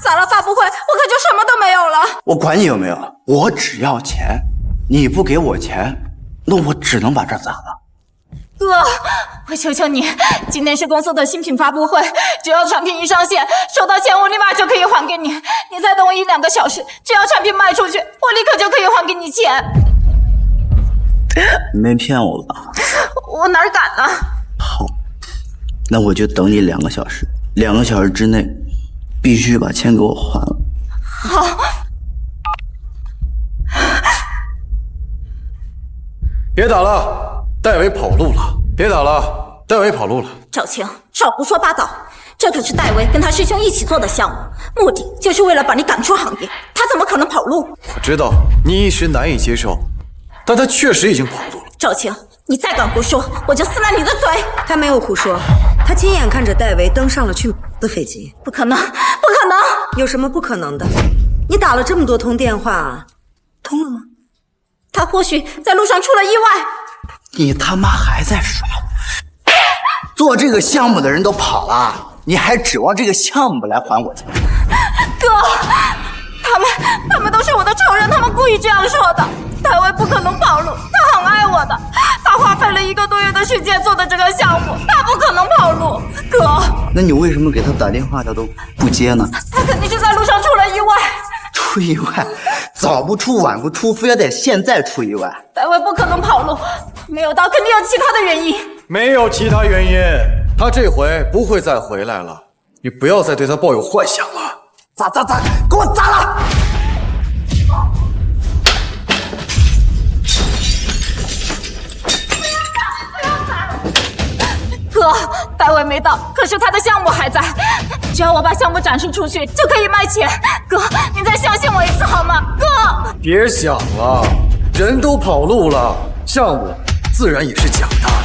砸了发布会，我可就什么都没有了。我管你有没有，我只要钱。你不给我钱，那我只能把这砸了。哥，我求求你，今天是公司的新品发布会，只要产品一上线，收到钱我立马就可以还给你。你再等我1-2个小时，只要产品卖出去，我立刻就可以还给你钱。你没骗我吧？我哪敢呢？好，那我就等你2个小时，2个小时之内必须把钱给我还了。好。别打了，戴维跑路了！别打了，戴维跑路了！赵青，少胡说八道！这可是戴维跟他师兄一起做的项目，目的就是为了把你赶出行业，他怎么可能跑路？我知道你一时难以接受，但他确实已经跑路了。赵青，你再敢胡说，我就撕烂你的嘴！他没有胡说，他亲眼看着戴维登上了去的飞机。不可能！有什么不可能的？你打了这么多通电话，通了吗？他或许在路上出了意外。你他妈还在耍我！做这个项目的人都跑了，你还指望这个项目来还我钱？哥，他们都是我的仇人，他们故意这样说的。戴维不可能跑路，他很爱我的，他花费了1个多月的时间做的这个项目，他不可能跑路。哥，哥，那你为什么给他打电话他都不接呢？他肯定是在路上出了意外。出意外，早不出晚不出，非要在现在出意外。戴维不可能跑路，没有刀，肯定有其他的原因。没有其他原因，他这回不会再回来了。你不要再对他抱有幻想了。砸，给我砸了！哥，戴维没到，可是他的项目还在。只要我把项目展示出去，就可以卖钱。哥，你再相信我一次好吗？哥，别想了，人都跑路了，项目自然也是假的。